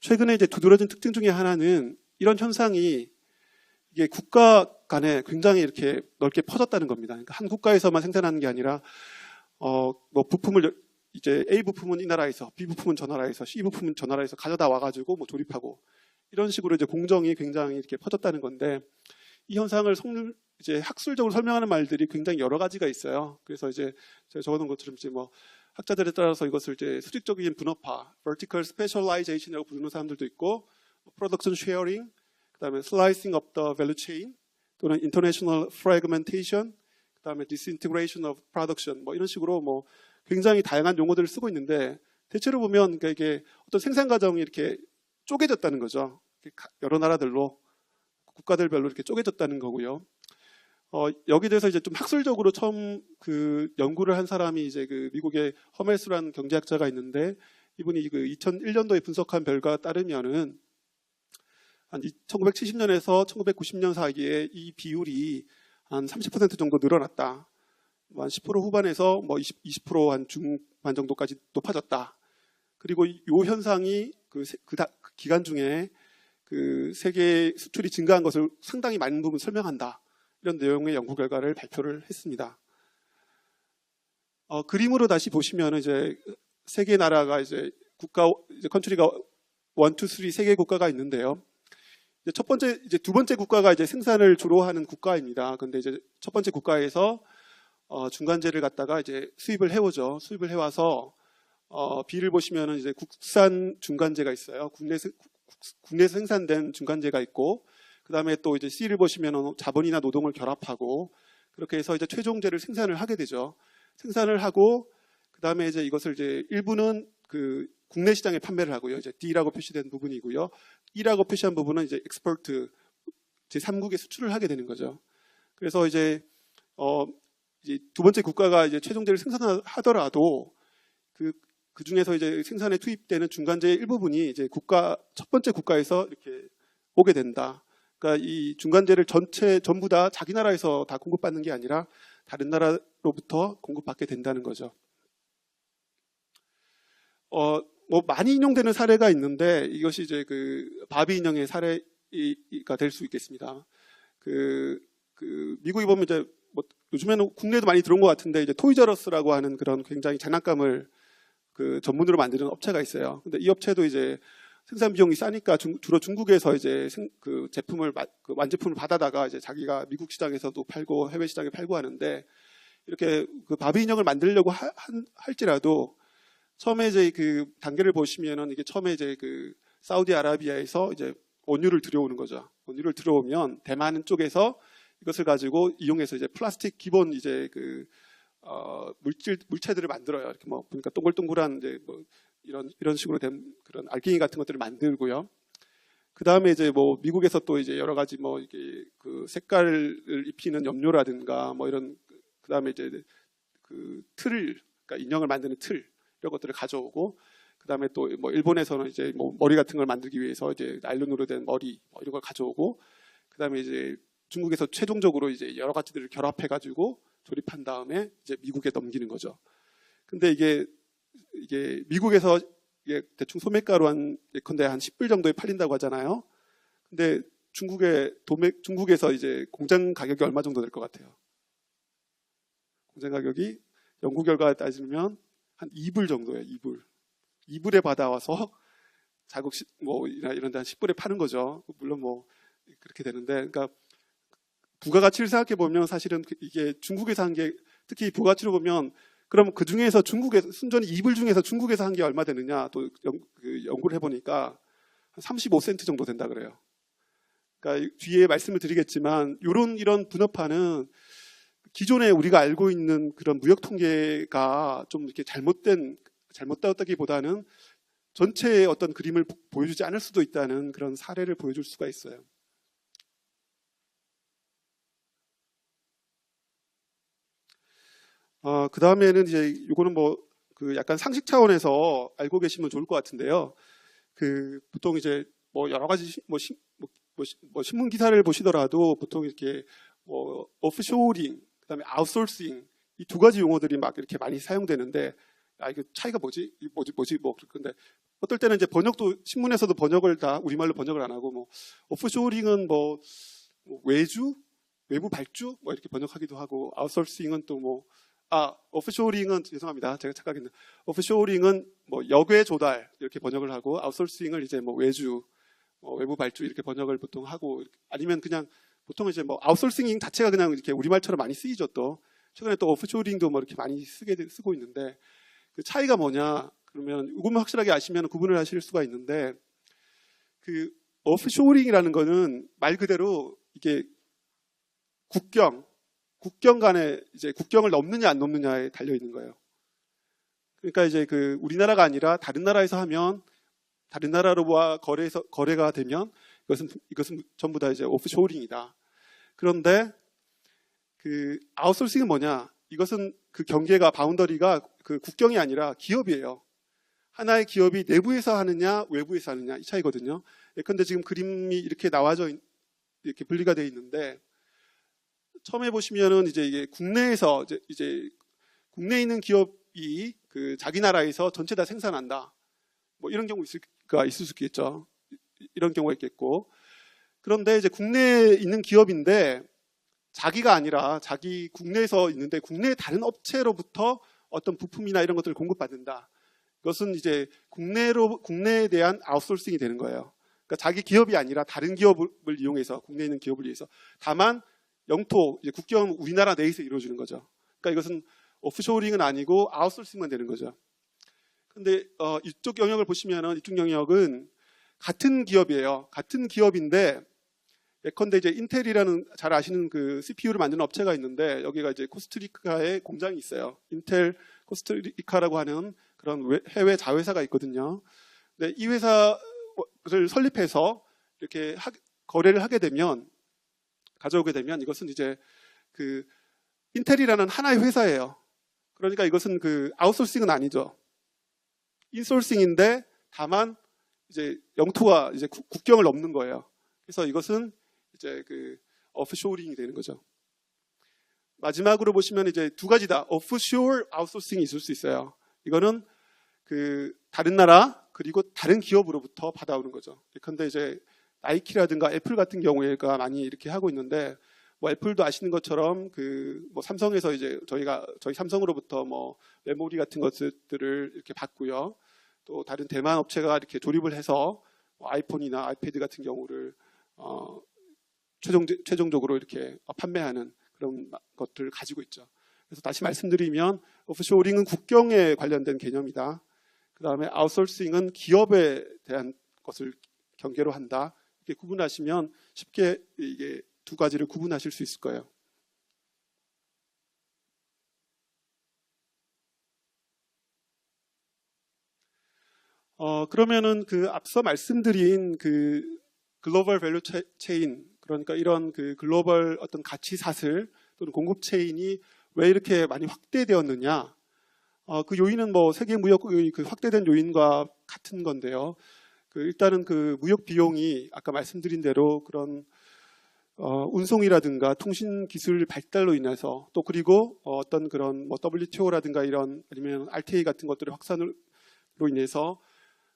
최근에 이제 두드러진 특징 중에 하나는 이런 현상이 이게 국가 간에 굉장히 이렇게 넓게 퍼졌다는 겁니다. 그러니까 한 국가에서만 생산하는 게 아니라 뭐 부품을 이제 A 부품은 이 나라에서, B 부품은 저 나라에서, C 부품은 저 나라에서 가져다 와가지고 뭐 조립하고 이런 식으로 이제 공정이 굉장히 이렇게 퍼졌다는 건데 이 현상을 이제 학술적으로 설명하는 말들이 굉장히 여러 가지가 있어요. 그래서 이제 제가 적어놓은 것처럼 이제 뭐 학자들에 따라서 이것을 이제 수직적인 분업화, vertical specialization이라고 부르는 사람들도 있고, production sharing, 그다음에 slicing of the value chain, 또는 international fragmentation, 그다음에 disintegration of production, 뭐 이런 식으로 뭐 굉장히 다양한 용어들을 쓰고 있는데 대체로 보면 그러니까 이게 어떤 생산 과정이 이렇게 쪼개졌다는 거죠. 여러 나라들로 국가들별로 이렇게 쪼개졌다는 거고요. 여기 대해서 이제 좀 학술적으로 처음 그 연구를 한 사람이 이제 그 미국의 허멜스라는 경제학자가 있는데 이분이 그 2001년도에 분석한 결과에 따르면은 한 1970년에서 1990년 사이에 이 비율이 한 30% 정도 늘어났다. 한 10% 후반에서 뭐 20%한 중반 정도까지 높아졌다. 그리고 이 현상이 그 기간 중에 그 세계 수출이 증가한 것을 상당히 많은 부분 설명한다. 이런 내용의 연구 결과를 발표를 했습니다. 그림으로 다시 보시면 이제 세 개 나라가 이제 이제 컨트리가 1, 2, 3 세 개 국가가 있는데요. 이제 두 번째 국가가 이제 생산을 주로 하는 국가입니다. 근데 이제 첫 번째 국가에서 중간재를 갖다가 이제 수입을 해오죠. 수입을 해와서 B를 보시면은 이제 국산 중간재가 있어요. 국내에서 생산된 중간재가 있고, 그 다음에 또 이제 C를 보시면은 자본이나 노동을 결합하고 그렇게 해서 이제 최종재를 생산을 하게 되죠. 생산을 하고 그 다음에 이제 이것을 이제 일부는 그 국내 시장에 판매를 하고요. 이제 D라고 표시된 부분이고요. E라고 표시한 부분은 이제 엑스포트 제3국에 수출을 하게 되는 거죠. 그래서 이제 두 번째 국가가 이제 최종재를 생산하더라도 그 중에서 이제 생산에 투입되는 중간재의 일부분이 이제 첫 번째 국가에서 이렇게 오게 된다. 그러니까 이 중간재를 전부 다 자기 나라에서 다 공급받는 게 아니라 다른 나라로부터 공급받게 된다는 거죠. 뭐 많이 인용되는 사례가 있는데 이것이 이제 그 바비 인형의 사례가 될 수 있겠습니다. 그 미국이 보면 이제 뭐 요즘에는 국내도 많이 들어온 것 같은데 이제 토이저러스라고 하는 그런 굉장히 장난감을 그 전문으로 만드는 업체가 있어요. 근데 이 업체도 이제 생산 비용이 싸니까 주로 중국에서 이제 그 제품을 그 완제품을 받아다가 이제 자기가 미국 시장에서도 팔고 해외 시장에 팔고 하는데 이렇게 그 바비 인형을 만들려고 할지라도 처음에 이제 그 단계를 보시면은 이게 처음에 이제 그 사우디아라비아에서 이제 원유를 들여오는 거죠. 원유를 들여오면 대만 쪽에서 이것을 가지고 이용해서 이제 플라스틱 기본 이제 그 물체들을 만들어요. 이렇게 뭐 보니까 동글동글한 이제 뭐 이런 식으로 된 그런 알갱이 같은 것들을 만들고요. 그 다음에 이제 뭐 미국에서 또 이제 여러 가지 뭐 이게 그 색깔을 입히는 염료라든가 뭐 이런 그 다음에 이제 그 그러니까 인형을 만드는 틀 이런 것들을 가져오고 그 다음에 또 뭐 일본에서는 이제 뭐 머리 같은 걸 만들기 위해서 이제 나일론으로 된 머리 뭐 이런 걸 가져오고 그 다음에 이제 중국에서 최종적으로 이제 여러 가지들을 결합해가지고 조립한 다음에 이제 미국에 넘기는 거죠. 근데 이게 미국에서 이게 대충 소매가로 한 예컨대 한 10불 정도에 팔린다고 하잖아요. 근데 중국에서 이제 공장 가격이 얼마 정도 될 것 같아요? 공장 가격이 연구 결과에 따지면 한 2불 정도예요. 2불에 받아와서 자국 뭐 이런 데 한 10불에 파는 거죠. 물론 뭐 그렇게 되는데, 그러니까 부가가치를 생각해 보면 사실은 이게 중국에서 한 게 특히 부가가치로 보면 그럼 그 중에서 순전히 2불 중에서 중국에서 한 게 얼마 되느냐 또 연구를 해보니까 한 35센트 정도 된다 그래요. 그러니까 뒤에 말씀을 드리겠지만 이런 분업화는 기존에 우리가 알고 있는 그런 무역 통계가 좀 이렇게 잘못되었다기보다는 전체의 어떤 그림을 보여주지 않을 수도 있다는 그런 사례를 보여줄 수가 있어요. 그 다음에는 이제 이거는 뭐 그 약간 상식 차원에서 알고 계시면 좋을 것 같은데요. 그 보통 이제 뭐 여러 가지 뭐 신문 기사를 보시더라도 보통 이렇게 뭐 오프쇼어링, 그다음에 아웃소싱 이 두 가지 용어들이 막 이렇게 많이 사용되는데 이거 차이가 뭐지? 뭐 근데 어떨 때는 이제 번역도 신문에서도 번역을 다 우리말로 번역을 안 하고 뭐 오프쇼어링은 뭐 외주, 외부 발주 뭐 이렇게 번역하기도 하고 아웃소싱은 또 뭐 오프쇼어링은 죄송합니다. 제가 착각했네요. 오프쇼어링은 뭐 역외 조달 이렇게 번역을 하고 아웃소싱을 이제 뭐 외주, 외부 발주 이렇게 번역을 보통 하고 아니면 그냥 보통 이제 뭐 아웃소싱 자체가 그냥 이렇게 우리말처럼 많이 쓰이죠. 또 최근에 또 오프쇼어링도 뭐 이렇게 많이 쓰고 있는데 그 차이가 뭐냐? 그러면 이것만 확실하게 아시면 구분을 하실 수가 있는데 그 오프쇼어링이라는 거는 말 그대로 이게 국경 간에 이제 국경을 넘느냐 안 넘느냐에 달려 있는 거예요. 그러니까 이제 그 우리나라가 아니라 다른 나라에서 하면 다른 나라로와 거래가 되면 이것은 전부 다 이제 오프쇼어링이다. 그런데 그 아웃소싱은 뭐냐? 이것은 그 경계가 바운더리가 그 국경이 아니라 기업이에요. 하나의 기업이 내부에서 하느냐 외부에서 하느냐 이 차이거든요. 예컨대 지금 그림이 이렇게 나와져 이렇게 분리가 되어 있는데 처음에 보시면은 이제 이게 국내에서 이제 국내에 있는 기업이 그 자기 나라에서 전체 다 생산한다. 뭐 이런 경우 있을 수 있겠죠. 이런 경우가 있겠고. 그런데 이제 국내에 있는 기업인데 자기가 아니라 자기 국내에서 있는데 국내 다른 업체로부터 어떤 부품이나 이런 것들을 공급받는다. 그것은 이제 국내에 대한 아웃소싱이 되는 거예요. 그러니까 자기 기업이 아니라 다른 기업을 이용해서 국내에 있는 기업을 위해서 다만 영토, 이제 국경 우리나라 내에서 이루어지는 거죠. 그러니까 이것은 오프쇼어링은 아니고 아웃소싱만 되는 거죠. 근데 이쪽 영역을 보시면은 이쪽 영역은 같은 기업이에요. 같은 기업인데 예컨대 이제 인텔이라는 잘 아시는 그 CPU를 만드는 업체가 있는데 여기가 이제 코스타리카에 공장이 있어요. 인텔 코스타리카라고 하는 그런 해외 자회사가 있거든요. 근데 이 회사를 설립해서 이렇게 거래를 하게 되면 가져오게 되면 이것은 이제 그 인텔이라는 하나의 회사예요. 그러니까 이것은 그 아웃소싱은 아니죠. 인소싱인데 다만 이제 영토가 이제 국경을 넘는 거예요. 그래서 이것은 이제 그 오프쇼어링이 되는 거죠. 마지막으로 보시면 이제 두 가지다. 오프쇼어, 아웃소싱이 있을 수 있어요. 이거는 그 다른 나라 그리고 다른 기업으로부터 받아오는 거죠. 그런데 이제 나이키라든가 애플 같은 경우에가 많이 이렇게 하고 있는데 뭐 애플도 아시는 것처럼 그 뭐 삼성에서 이제 저희 삼성으로부터 뭐 메모리 같은 것들을 이렇게 받고요. 또 다른 대만 업체가 이렇게 조립을 해서 뭐 아이폰이나 아이패드 같은 경우를 최종적으로 이렇게 판매하는 그런 것들을 가지고 있죠. 그래서 다시 말씀드리면 오프쇼어링은 국경에 관련된 개념이다. 그 다음에 아웃소싱은 기업에 대한 것을 경계로 한다. 이렇게 구분하시면 쉽게 이게 두 가지를 구분하실 수 있을 거예요. 그러면은 그 앞서 말씀드린 그 글로벌 밸류 체인, 그러니까 이런 그 글로벌 어떤 가치 사슬 또는 공급 체인이 왜 이렇게 많이 확대되었느냐? 그 요인은 뭐 세계 무역의 그 확대된 요인과 같은 건데요. 그 일단은 그 무역 비용이 아까 말씀드린 대로 그런 운송이라든가 통신 기술 발달로 인해서 또 그리고 어떤 그런 뭐 WTO라든가 이런 아니면 RTA 같은 것들의 확산으로 인해서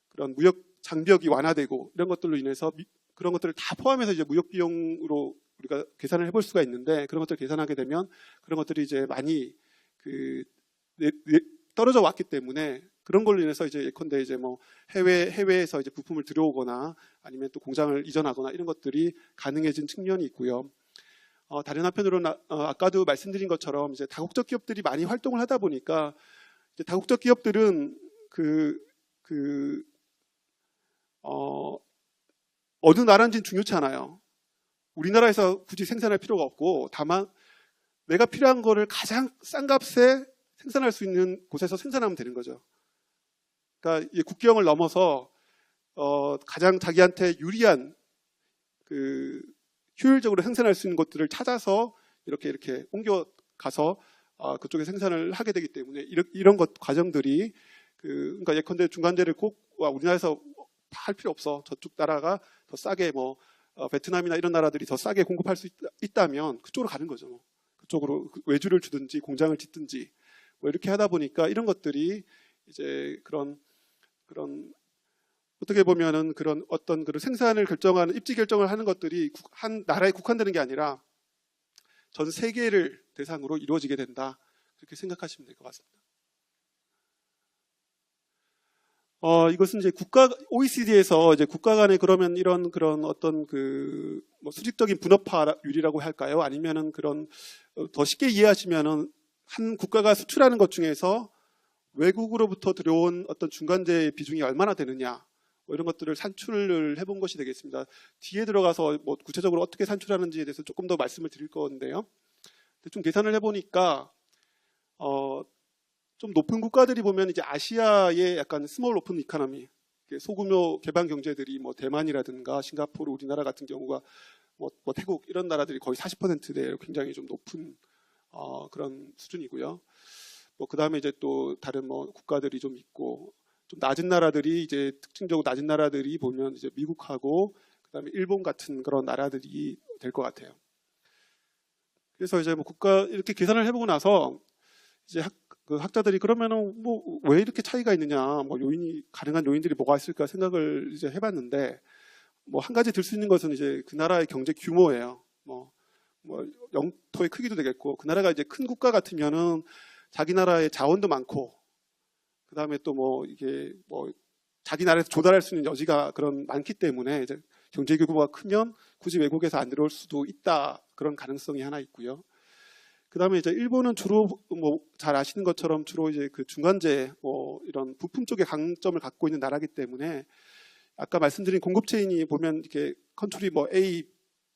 그런 무역 장벽이 완화되고 이런 것들로 인해서 그런 것들을 다 포함해서 이제 무역 비용으로 우리가 계산을 해볼 수가 있는데 그런 것들을 계산하게 되면 그런 것들이 이제 많이 그 떨어져 왔기 때문에 그런 걸로 인해서 이제 예컨대 이제 뭐 해외에서 이제 부품을 들여오거나 아니면 또 공장을 이전하거나 이런 것들이 가능해진 측면이 있고요. 다른 한편으로는 아까도 말씀드린 것처럼 이제 다국적 기업들이 많이 활동을 하다 보니까 이제 다국적 기업들은 어느 나라인지는 중요치 않아요. 우리나라에서 굳이 생산할 필요가 없고 다만 내가 필요한 거를 가장 싼 값에 생산할 수 있는 곳에서 생산하면 되는 거죠. 그러니까 이 국경을 넘어서 가장 자기한테 유리한 효율적으로 생산할 수 있는 것들을 찾아서 이렇게 옮겨 가서 그쪽에 생산을 하게 되기 때문에 이런 것 과정들이 그러니까 예컨대 중간재를 꼭 우리나라에서 할 필요 없어. 저쪽 나라가 더 싸게 베트남이나 이런 나라들이 더 싸게 공급할 수 있다면 그쪽으로 가는 거죠. 그쪽으로 외주를 주든지 공장을 짓든지 이렇게 하다 보니까 이런 것들이 이제 그런 어떻게 보면은 그런 어떤 그런 생산을 결정하는 입지 결정을 하는 것들이 한 나라에 국한되는 게 아니라 전 세계를 대상으로 이루어지게 된다. 그렇게 생각하시면 될 것 같습니다. 이것은 이제 OECD에서 이제 국가 간에 그러면 그런 어떤 수직적인 분업화율이라고 할까요? 아니면은 더 쉽게 이해하시면은 한 국가가 수출하는 것 중에서 외국으로부터 들어온 어떤 중간재의 비중이 얼마나 되느냐, 이런 것들을 산출을 해본 것이 되겠습니다. 뒤에 들어가서 구체적으로 어떻게 산출하는지에 대해서 조금 더 말씀을 드릴 건데요. 대충 계산을 해보니까, 좀 높은 국가들이 보면 이제 아시아의 약간 스몰 오픈 이코노미, 소규모 개방 경제들이 대만이라든가 싱가포르, 우리나라 같은 경우가 태국 이런 나라들이 거의 40%대 굉장히 좀 높은 그런 수준이고요. 그 다음에 이제 또 다른 국가들이 좀 있고, 좀 낮은 나라들이 이제 특징적으로 낮은 나라들이 보면 이제 미국하고 그다음에 일본 같은 그런 나라들이 될 것 같아요. 그래서 이제 국가 이렇게 계산을 해보고 나서 이제 학자들이 그러면은 왜 이렇게 차이가 있느냐, 가능한 요인들이 뭐가 있을까 생각을 이제 해봤는데, 한 가지 들 수 있는 것은 이제 그 나라의 경제 규모예요. 영토의 크기도 되겠고, 그 나라가 이제 큰 국가 같으면은 자기 나라의 자원도 많고, 그 다음에 또 이게 자기 나라에서 조달할 수 있는 여지가 많기 때문에 이제 경제 규모가 크면 굳이 외국에서 안 들어올 수도 있다, 그런 가능성이 하나 있고요. 그 다음에 이제 일본은 주로 잘 아시는 것처럼 주로 이제 그 중간재 이런 부품 쪽에 강점을 갖고 있는 나라이기 때문에 아까 말씀드린 공급 체인이 보면 이렇게 컨트리 A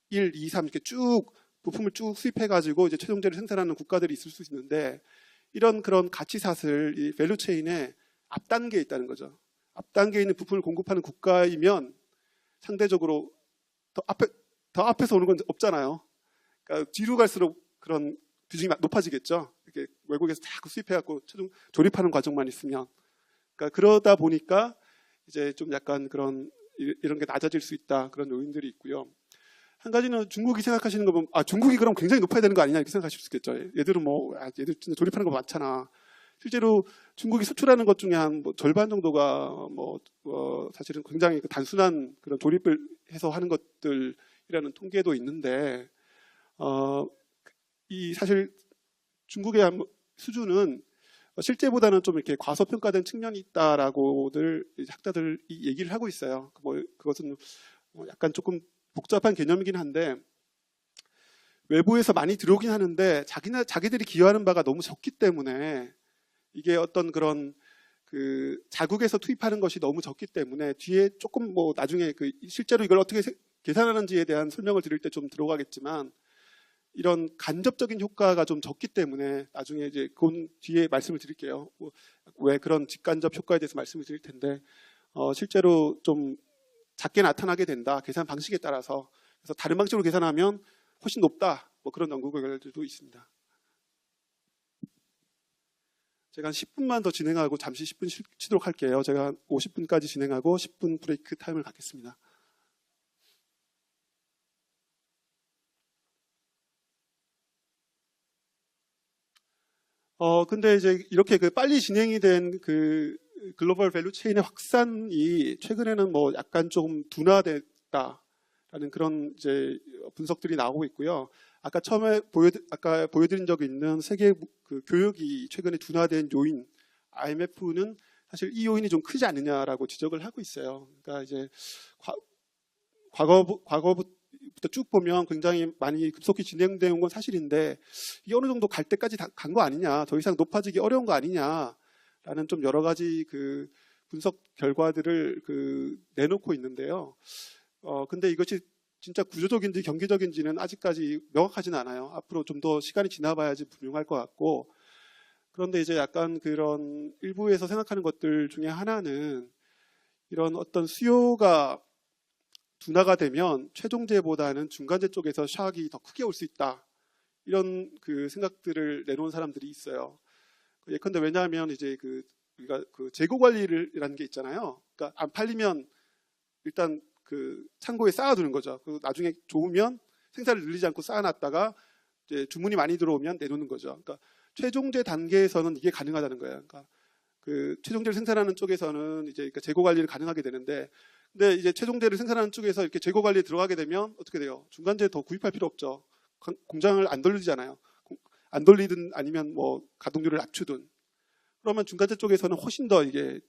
1, 2, 3 이렇게 쭉 부품을 쭉 수입해가지고 이제 최종재를 생산하는 국가들이 있을 수 있는데, 그런 가치사슬, 이 밸류 체인의 앞단계에 있다는 거죠. 앞단계에 있는 부품을 공급하는 국가이면 상대적으로 더 앞에서 오는 건 없잖아요. 그러니까 뒤로 갈수록 그런 비중이 높아지겠죠. 이렇게 외국에서 자꾸 수입해갖고 최종 조립하는 과정만 있으면. 그러다 보니까 이제 좀 약간 이런 게 낮아질 수 있다, 그런 요인들이 있고요. 한 가지는 중국이 생각하시는 거 보면, 중국이 그럼 굉장히 높아야 되는 거 아니냐, 이렇게 생각하실 수 있겠죠. 얘들은 얘들 진짜 조립하는 거 많잖아. 실제로 중국이 수출하는 것 중에 한 절반 정도가 사실은 굉장히 단순한 그런 조립을 해서 하는 것들이라는 통계도 있는데, 사실 중국의 수준은 실제보다는 좀 이렇게 과소평가된 측면이 있다라고들 학자들이 얘기를 하고 있어요. 그것은 약간 조금 복잡한 개념이긴 한데, 외부에서 많이 들어오긴 하는데 자기들이 기여하는 바가 너무 적기 때문에, 이게 어떤 그런 자국에서 투입하는 것이 너무 적기 때문에 뒤에 조금 나중에 실제로 이걸 어떻게 계산하는지에 대한 설명을 드릴 때 좀 들어가겠지만, 이런 간접적인 효과가 좀 적기 때문에 나중에 이제 그건 뒤에 말씀을 드릴게요. 왜 그런 직간접 효과에 대해서 말씀을 드릴 텐데, 실제로 좀 작게 나타나게 된다, 계산 방식에 따라서. 그래서 다른 방식으로 계산하면 훨씬 높다, 그런 연구 결과들도 있습니다. 제가 한 10분만 더 진행하고 잠시 10분 쉬도록 할게요. 제가 50분까지 진행하고 10분 브레이크 타임을 갖겠습니다. 근데 이제 이렇게 빨리 진행이 된 글로벌 밸류 체인의 확산이 최근에는 약간 좀 둔화됐다라는 그런 이제 분석들이 나오고 있고요. 아까 처음에 보여드린 적이 있는 세계 교역이 최근에 둔화된 요인, IMF는 사실 이 요인이 좀 크지 않느냐라고 지적을 하고 있어요. 그러니까 이제 과거부터 쭉 보면 굉장히 많이 급속히 진행된 건 사실인데, 이게 어느 정도 갈 때까지 간 거 아니냐, 더 이상 높아지기 어려운 거 아니냐라는 좀 여러 가지 분석 결과들을 내놓고 있는데요. 근데 이것이 진짜 구조적인지 경기적인지는 아직까지 명확하지는 않아요. 앞으로 좀 더 시간이 지나봐야지 분명할 것 같고, 그런데 이제 약간 그런 일부에서 생각하는 것들 중에 하나는, 이런 어떤 수요가 둔화가 되면 최종재보다는 중간재 쪽에서 샥이 더 크게 올 수 있다, 이런 그 생각들을 내놓은 사람들이 있어요. 예컨대 왜냐하면 이제 우리가 재고 관리를이라는 게 있잖아요. 그러니까 안 팔리면 일단 그 창고에 쌓아두는 거죠. 그리고 나중에 좋으면 생산을 늘리지 않고 쌓아놨다가 이제 주문이 많이 들어오면 내놓는 거죠. 그러니까 최종재 단계에서는 이게 가능하다는 거예요. 그러니까 그 최종재를 생산하는 쪽에서는 이제 그러니까 재고 관리를 가능하게 되는데, 근데 이제 최종재를 생산하는 쪽에서 이렇게 재고 관리에 들어가게 되면 어떻게 돼요? 중간재 더 구입할 필요 없죠. 공장을 안 돌리잖아요. 안 돌리든 아니면 뭐 가동률을 낮추든. 그러면 중간재 쪽에서는 훨씬 더 이게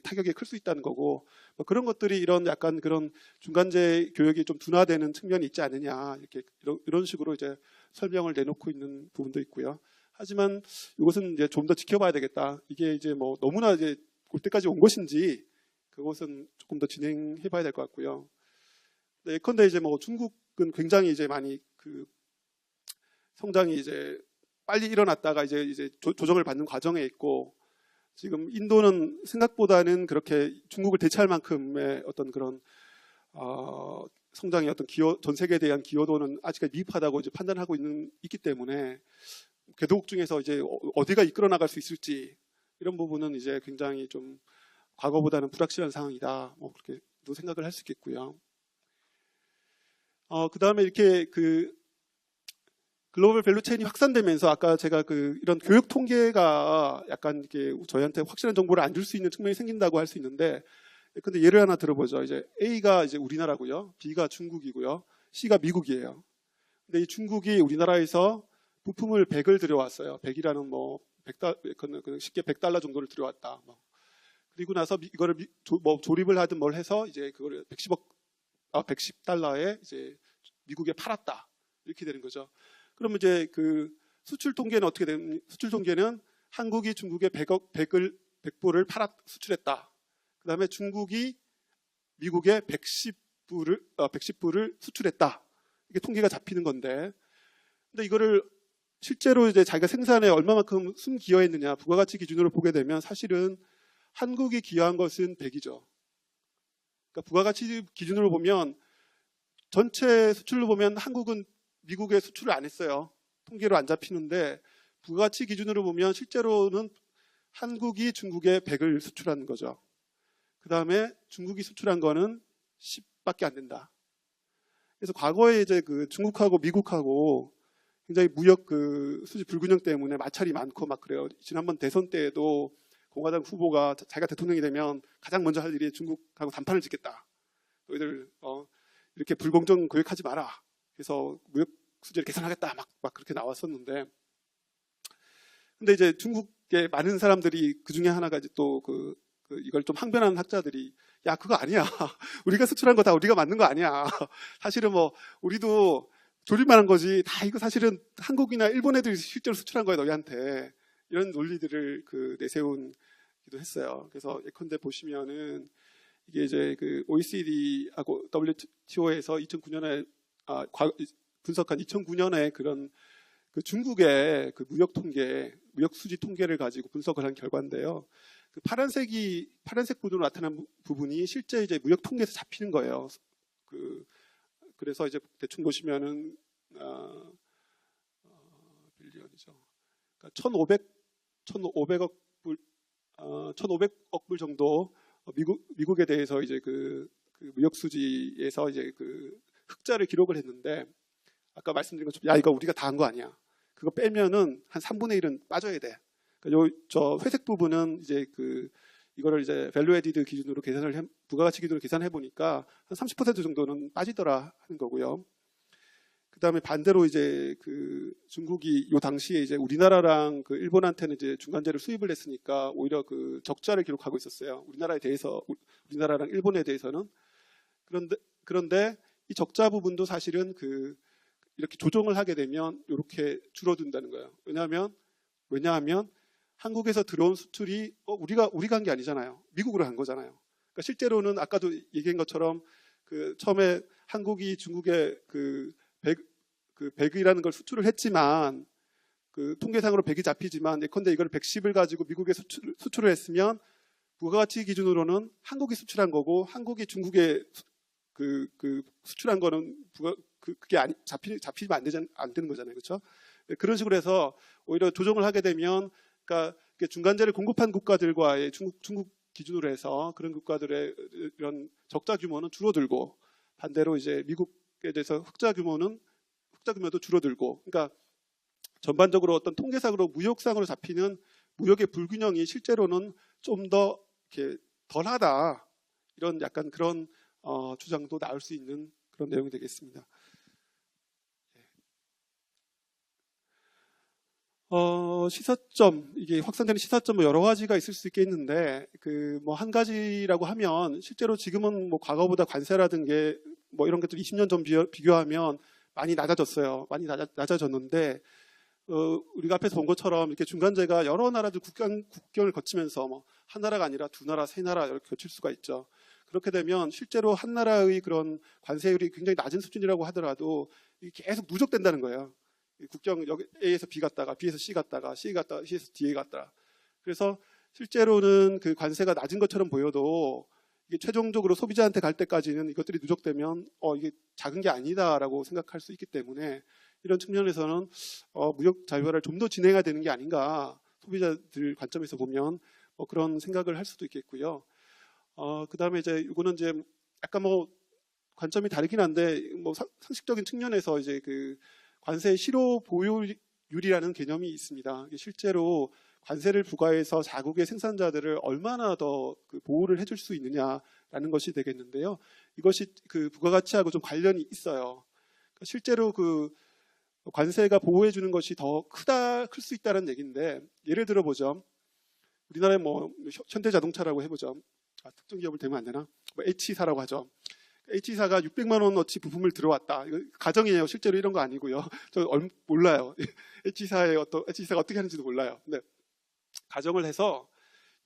타격이 클 수 있다는 거고, 뭐 그런 것들이 이런 약간 그런 중간재 교육이 좀 둔화되는 측면이 있지 않느냐, 이렇게 이런 식으로 이제 설명을 내놓고 있는 부분도 있고요. 하지만 이것은 이제 좀 더 지켜봐야 되겠다. 이게 이제 뭐 너무나 이제 올 때까지 온 것인지 그것은 조금 더 진행해봐야 될 것 같고요. 네, 예컨대 이제 뭐 중국은 굉장히 이제 많이 그 성장이 이제 빨리 일어났다가 이제 조정을 받는 과정에 있고, 지금 인도는 생각보다는 그렇게 중국을 대체할 만큼의 어떤 그런 성장의 어떤 전 세계에 대한 기여도는 아직까지 미흡하다고 이제 판단하고 있기 때문에 개도국 중에서 이제 어디가 이끌어 나갈 수 있을지 이런 부분은 이제 굉장히 좀 과거보다는 불확실한 상황이다. 뭐 그렇게도 생각을 할 수 있겠고요. 그 다음에 이렇게 글로벌 밸류체인이 확산되면서 아까 제가 이런 교육 통계가 약간 이렇게 저희한테 확실한 정보를 안 줄 수 있는 측면이 생긴다고 할 수 있는데, 근데 예를 하나 들어보죠. 이제 A가 이제 우리나라고요, B가 중국이고요, C가 미국이에요. 근데 이 중국이 우리나라에서 부품을 100을 들여왔어요. 100이라는 뭐 쉽게 $100 정도를 들여왔다. 뭐. 그리고 나서 이거를 뭐 조립을 하든 뭘 해서 이제 그거를 $110에 이제 미국에 팔았다. 이렇게 되는 거죠. 그러면 이제 수출 통계는 어떻게 되는? 수출 통계는 한국이 중국에 100불을 수출했다. 그다음에 중국이 미국에 110불을 수출했다. 이게 통계가 잡히는 건데, 근데 이거를 실제로 이제 자기가 생산에 얼마만큼 순기여했느냐, 부가가치 기준으로 보게 되면 사실은 한국이 기여한 것은 100이죠. 그러니까 부가가치 기준으로 보면 전체 수출로 보면 한국은 미국에 수출을 안 했어요. 통계로 안 잡히는데 부가가치 기준으로 보면 실제로는 한국이 중국에 100을 수출한 거죠. 그 다음에 중국이 수출한 거는 10밖에 안 된다. 그래서 과거에 이제 중국하고 미국하고 굉장히 무역 수지 불균형 때문에 마찰이 많고 막 그래요. 지난번 대선 때에도 공화당 후보가 자기가 대통령이 되면 가장 먼저 할 일이 중국하고 단판을 짓겠다. 너희들 이렇게 불공정 교육하지 마라. 그래서 무역 수지를 개선하겠다. 막 그렇게 나왔었는데, 근데 이제 중국의 많은 사람들이 그 중에 하나가 이제 또 이걸 좀 항변하는 학자들이, 야 그거 아니야. 우리가 수출한 거 다 우리가 만든 거 아니야. 사실은 뭐 우리도 조립만 한 거지. 다 이거 사실은 한국이나 일본 애들이 실제로 수출한 거야 너희한테. 이런 논리들을 내세운기도 했어요. 그래서 예컨대 보시면은 이게 이제 OECD하고 WTO에서 2009년에 분석한 2009년에 그런 중국의 무역 통계, 무역 수지 통계를 가지고 분석을 한 결과인데요. 파란색 부분으로 나타난 부분이 실제 이제 무역 통계에서 잡히는 거예요. 그래서 이제 대충 보시면은 빌리언이죠. 그러니까 1,500억 불 정도 미국에 대해서 이제 무역 수지에서 이제 흑자를 기록을 했는데, 아까 말씀드린 것처럼 야 이거 우리가 다 한 거 아니야. 그거 빼면은 한 3분의 1은 빠져야 돼. 그러니까 저 회색 부분은 이제 이거를 이제 밸류 에디드 기준으로 부가가치 기준으로 계산해 보니까 한 30% 정도는 빠지더라 하는 거고요. 그다음에 반대로 이제 중국이 요 당시에 이제 우리나라랑 일본한테는 이제 중간재를 수입을 했으니까 오히려 적자를 기록하고 있었어요. 우리나라랑 일본에 대해서는. 그런데 이 적자 부분도 사실은 이렇게 조정을 하게 되면 이렇게 줄어든다는 거예요. 왜냐하면 한국에서 들어온 수출이 우리가 한 게 아니잖아요. 미국으로 한 거잖아요. 그러니까 실제로는 아까도 얘기한 것처럼 처음에 한국이 중국에 100이라는 걸 수출을 했지만 통계상으로 100이 잡히지만 예컨대 이걸 110을 가지고 미국에 수출을 했으면 부가가치 기준으로는 한국이 수출한 거고, 한국이 중국에 수출한 거는 그게 잡히면 안 되는 거잖아요. 그렇죠? 그런 식으로 해서 오히려 조정을 하게 되면, 그러니까 중간재를 공급한 국가들과의 중국 기준으로 해서 그런 국가들의 이런 적자 규모는 줄어들고, 반대로 이제 미국에 대해서 흑자 규모도 줄어들고, 그러니까 전반적으로 어떤 통계상으로 무역상으로 잡히는 무역의 불균형이 실제로는 좀 더 이렇게 덜하다, 이런 약간 그런 주장도 나올 수 있는 그런 내용이 되겠습니다. 시사점, 이게 확산되는 시사점 뭐 여러 가지가 있을 수 있겠는데, 뭐 한 가지라고 하면, 실제로 지금은 뭐 과거보다 관세라든가 뭐 이런 것들 20년 전 비교하면 많이 낮아졌어요. 많이 낮아졌는데, 우리가 앞에서 본 것처럼 이렇게 중간재가 여러 나라들 국경을 거치면서 뭐 한 나라가 아니라 두 나라, 세 나라 이렇게 거칠 수가 있죠. 그렇게 되면 실제로 한 나라의 그런 관세율이 굉장히 낮은 수준이라고 하더라도 이게 계속 누적된다는 거예요. 국경 여기 A에서 B 갔다가 B에서 C 갔다가 C에서 D에 갔다가. 그래서 실제로는 그 관세가 낮은 것처럼 보여도 이게 최종적으로 소비자한테 갈 때까지는 이것들이 누적되면 이게 작은 게 아니다라고 생각할 수 있기 때문에, 이런 측면에서는 무역 자유화를 좀 더 진행해야 되는 게 아닌가, 소비자들 관점에서 보면 뭐 그런 생각을 할 수도 있겠고요. 그다음에 이제 이거는 이제 약간 뭐 관점이 다르긴 한데, 뭐 상식적인 측면에서 이제 그 관세 실효 보유율이라는 개념이 있습니다. 실제로 관세를 부과해서 자국의 생산자들을 얼마나 더 그 보호를 해줄 수 있느냐라는 것이 되겠는데요. 이것이 그 부가가치하고 좀 관련이 있어요. 실제로 그 관세가 보호해주는 것이 더 클 수 있다는 얘기인데, 예를 들어 보죠. 우리나라에 뭐 현대자동차라고 해보죠. 특정 기업을 대면 안 되나? 뭐 H사라고 하죠. H사가 600만 원어치 부품을 들어왔다. 이거 가정이에요. 실제로 이런 거 아니고요. 저 몰라요. H사가 어떻게 하는지도 몰라요. 근데 가정을 해서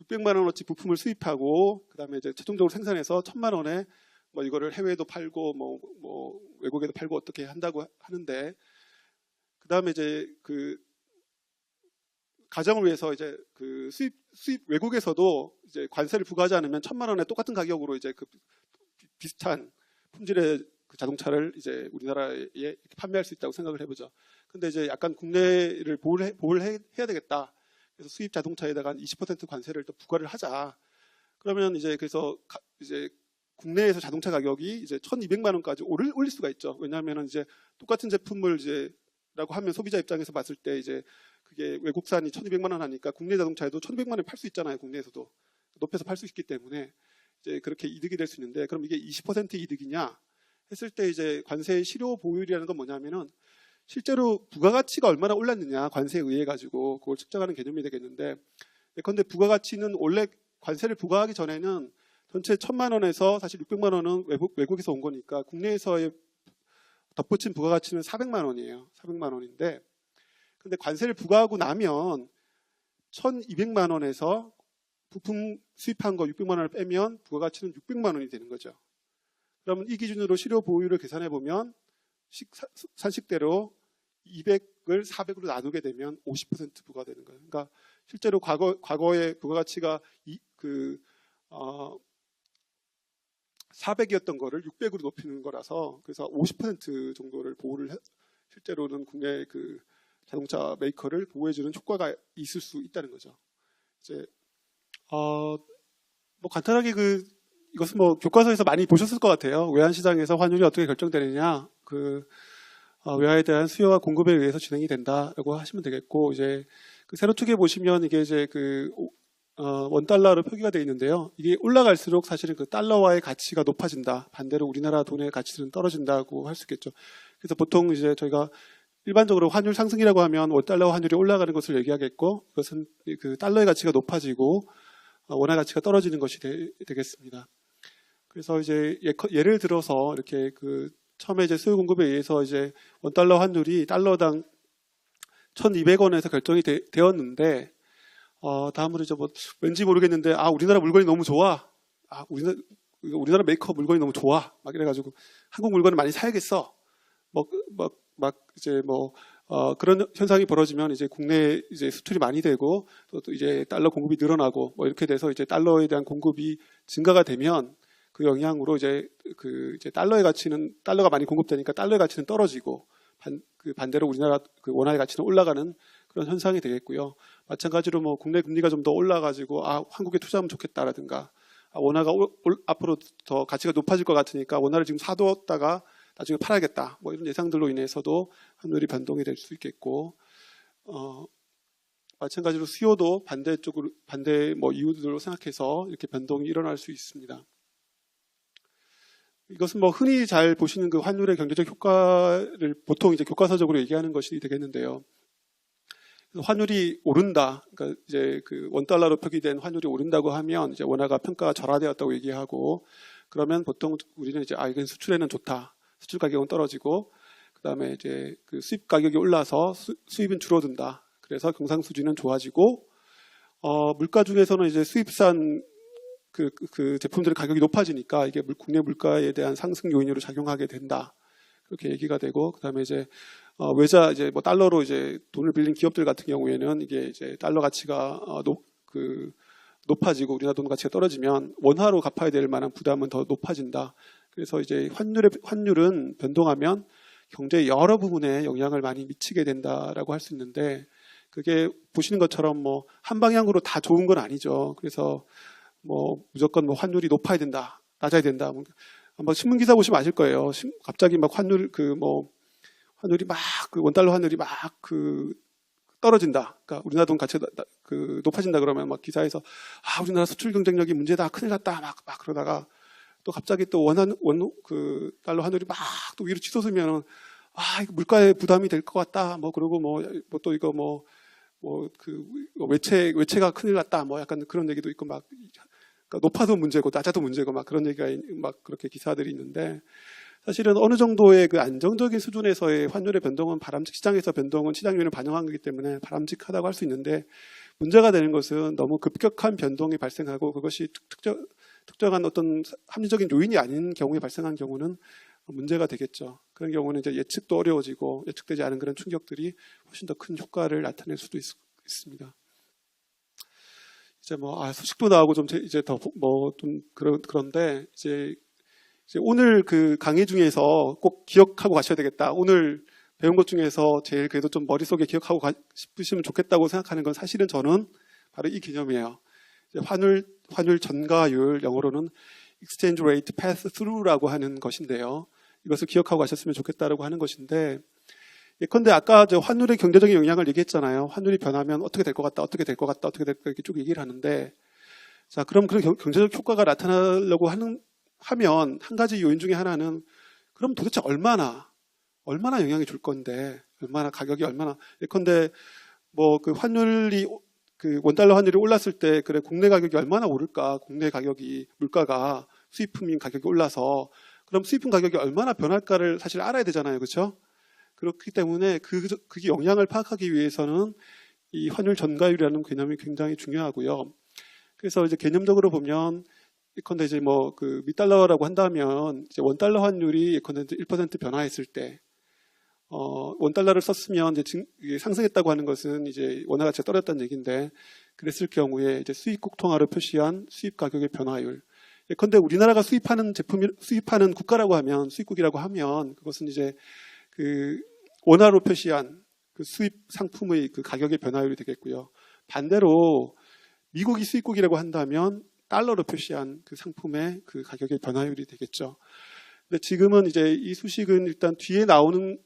600만 원어치 부품을 수입하고, 그다음에 이제 최종적으로 생산해서 1000만 원에 뭐 이거를 해외에도 팔고 뭐 외국에도 팔고 어떻게 한다고 하는데, 그다음에 이제 그 가정을 위해서 이제 그 수입 외국에서도 이제 관세를 부과하지 않으면 1000만 원에 똑같은 가격으로 이제 그 비슷한 품질의 그 자동차를 이제 우리나라에 판매할 수 있다고 생각을 해보죠. 근데 이제 약간 국내를 보호를 해야 되겠다. 그래서 수입 자동차에다가 20% 관세를 또 부과를 하자. 그러면 이제 그래서 이제 국내에서 자동차 가격이 이제 1,200만 원까지 올릴 수가 있죠. 왜냐하면 이제 똑같은 제품을 이제 라고 하면 소비자 입장에서 봤을 때 이제 그게 외국산이 1,200만 원 하니까 국내 자동차에도 1,200만 원에 팔 수 있잖아요. 국내에서도 높여서 팔 수 있기 때문에 이제 그렇게 이득이 될 수 있는데, 그럼 이게 20% 이득이냐 했을 때 이제 관세 실효 보유율이라는 건 뭐냐면은 실제로 부가가치가 얼마나 올랐느냐, 관세에 의해 가지고 그걸 측정하는 개념이 되겠는데, 그런데 부가가치는 원래 관세를 부과하기 전에는 전체 1,000만 원에서 사실 600만 원은 외국에서 온 거니까 국내에서의 덧붙인 부가가치는 400만 원이에요. 400만 원인데, 근데 관세를 부과하고 나면 1,200만 원에서 부품 수입한 거 600만 원을 빼면 부가가치는 600만 원이 되는 거죠. 그러면 이 기준으로 실효 보유율을 계산해 보면 산식대로 200을 400으로 나누게 되면 50% 부과되는 거예요. 그러니까 실제로 과거의 부가가치가 400이었던 거를 600으로 높이는 거라서, 그래서 50% 정도를 보호를 실제로는 국내 그 자동차 메이커를 보호해주는 효과가 있을 수 있다는 거죠. 이제 뭐 간단하게 이것은 뭐 교과서에서 많이 보셨을 것 같아요. 외환시장에서 환율이 어떻게 결정되느냐, 외화에 대한 수요와 공급에 의해서 진행이 된다라고 하시면 되겠고, 이제 그 세로축에 보시면 이게 이제 원달러로 표기가 되어 있는데요. 이게 올라갈수록 사실은 그 달러와의 가치가 높아진다. 반대로 우리나라 돈의 가치는 떨어진다고 할 수 있겠죠. 그래서 보통 이제 저희가 일반적으로 환율 상승이라고 하면 원달러 환율이 올라가는 것을 얘기하겠고, 그것은 그 달러의 가치가 높아지고 원화 가치가 떨어지는 것이 되겠습니다. 그래서 이제 예를 들어서 이렇게 처음에 이제 수요 공급에 의해서 이제 원달러 환율이 달러당 1,200원에서 결정이 되었는데, 다음으로 이제 뭐 왠지 모르겠는데, 우리나라 물건이 너무 좋아. 우리나라 메이커 물건이 너무 좋아. 막 이래가지고 한국 물건을 많이 사야겠어. 그런 현상이 벌어지면 이제 국내에 이제 수출이 많이 되고 또 이제 달러 공급이 늘어나고 뭐 이렇게 돼서 이제 달러에 대한 공급이 증가가 되면 그 영향으로 이제 달러의 가치는, 달러가 많이 공급되니까 달러의 가치는 떨어지고, 반대로 우리나라 그 원화의 가치는 올라가는 그런 현상이 되겠고요. 마찬가지로 뭐 국내 금리가 좀 더 올라가지고 한국에 투자하면 좋겠다라든가 원화가 앞으로 더 가치가 높아질 것 같으니까 원화를 지금 사두었다가 나중에 팔아야겠다. 뭐 이런 예상들로 인해서도 환율이 변동이 될 수 있겠고, 마찬가지로 수요도 반대 뭐 이유들로 생각해서 이렇게 변동이 일어날 수 있습니다. 이것은 뭐 흔히 잘 보시는 그 환율의 경제적 효과를 보통 이제 교과서적으로 얘기하는 것이 되겠는데요. 환율이 오른다. 그러니까 이제 그 원달러로 표기된 환율이 오른다고 하면 이제 원화가 평가가 절하되었다고 얘기하고, 그러면 보통 우리는 이제 이건 수출에는 좋다. 수출 가격은 떨어지고, 그다음에 이제 그 수입 가격이 올라서 수입은 줄어든다. 그래서 경상수지는 좋아지고, 물가 중에서는 이제 수입산 그 제품들의 가격이 높아지니까 이게 국내 물가에 대한 상승 요인으로 작용하게 된다. 그렇게 얘기가 되고, 그다음에 이제 외자 이제 뭐 달러로 이제 돈을 빌린 기업들 같은 경우에는 이게 이제 달러 가치가 높아지고 우리나라 돈 가치가 떨어지면 원화로 갚아야 될 만한 부담은 더 높아진다. 그래서 이제 환율은 변동하면 경제 여러 부분에 영향을 많이 미치게 된다라고 할 수 있는데, 그게 보시는 것처럼 뭐 한 방향으로 다 좋은 건 아니죠. 그래서 뭐 무조건 뭐 환율이 높아야 된다, 낮아야 된다. 한번 신문 기사 보시면 아실 거예요. 갑자기 막 환율이 막 그 원달러 환율이 막 떨어진다. 그러니까 우리나라 돈 가치가 높아진다 그러면 막 기사에서 우리나라 수출 경쟁력이 문제다, 큰일 났다 막 그러다가 또 갑자기 또 그 달러 환율이 막 또 위로 치솟으면 이거 물가에 부담이 될 것 같다. 뭐 그러고 또 이거 그 외채가 큰일 났다. 뭐 약간 그런 얘기도 있고 막 그러니까 높아도 문제고 낮아도 문제고 막 그런 얘기가 막 그렇게 기사들이 있는데, 사실은 어느 정도의 그 안정적인 수준에서의 환율의 변동은 시장에서 변동은 시장 요인을 반영한 거기 때문에 바람직하다고 할 수 있는데, 문제가 되는 것은 너무 급격한 변동이 발생하고 그것이 특정한 어떤 합리적인 요인이 아닌 경우에 발생한 경우는 문제가 되겠죠. 그런 경우는 이제 예측도 어려워지고 예측되지 않은 그런 충격들이 훨씬 더 큰 효과를 나타낼 수도 있습니다. 이제 뭐 소식도 나오고 좀 이제 더 뭐 좀 그런데 이제 오늘 그 강의 중에서 꼭 기억하고 가셔야 되겠다. 오늘 배운 것 중에서 제일 그래도 좀 머릿속에 기억하고 싶으시면 좋겠다고 생각하는 건 사실은 저는 바로 이 개념이에요. 환율 전가율, 영어로는 exchange rate pass through라고 하는 것인데요. 이것을 기억하고 가셨으면 좋겠다라고 하는 것인데, 예컨대 아까 저 환율의 경제적인 영향을 얘기했잖아요. 환율이 변하면 어떻게 될 것 같다, 어떻게 될 것 같다, 어떻게 될 것 같다 이렇게 쭉 얘기를 하는데, 자 그럼 그런 경제적 효과가 나타나려고 하면 한 가지 요인 중에 하나는 그럼 도대체 얼마나 영향이 줄 건데, 얼마나 가격이 예컨대 뭐 그 환율이 그 원달러 환율이 올랐을 때 그래 국내 가격이 얼마나 오를까, 국내 가격이 물가가 수입품인 가격이 올라서 그럼 수입품 가격이 얼마나 변할까를 사실 알아야 되잖아요, 그렇죠? 그렇기 때문에 그게 영향을 파악하기 위해서는 이 환율 전가율이라는 개념이 굉장히 중요하고요. 그래서 이제 개념적으로 보면 예컨대 이제 뭐 그 미달러라고 한다면 이제 원달러 환율이 예컨대 1% 변화했을 때 원달러를 썼으면 이제 상승했다고 하는 것은 이제 원화 가치가 떨어졌다는 얘기인데, 그랬을 경우에 이제 수입국 통화로 표시한 수입 가격의 변화율. 예컨대 우리나라가 수입하는 국가라고 하면, 수입국이라고 하면 그것은 이제 그 원화로 표시한 그 수입 상품의 그 가격의 변화율이 되겠고요. 반대로 미국이 수입국이라고 한다면 달러로 표시한 그 상품의 그 가격의 변화율이 되겠죠. 근데 지금은 이제 이 수식은 일단 뒤에 나오는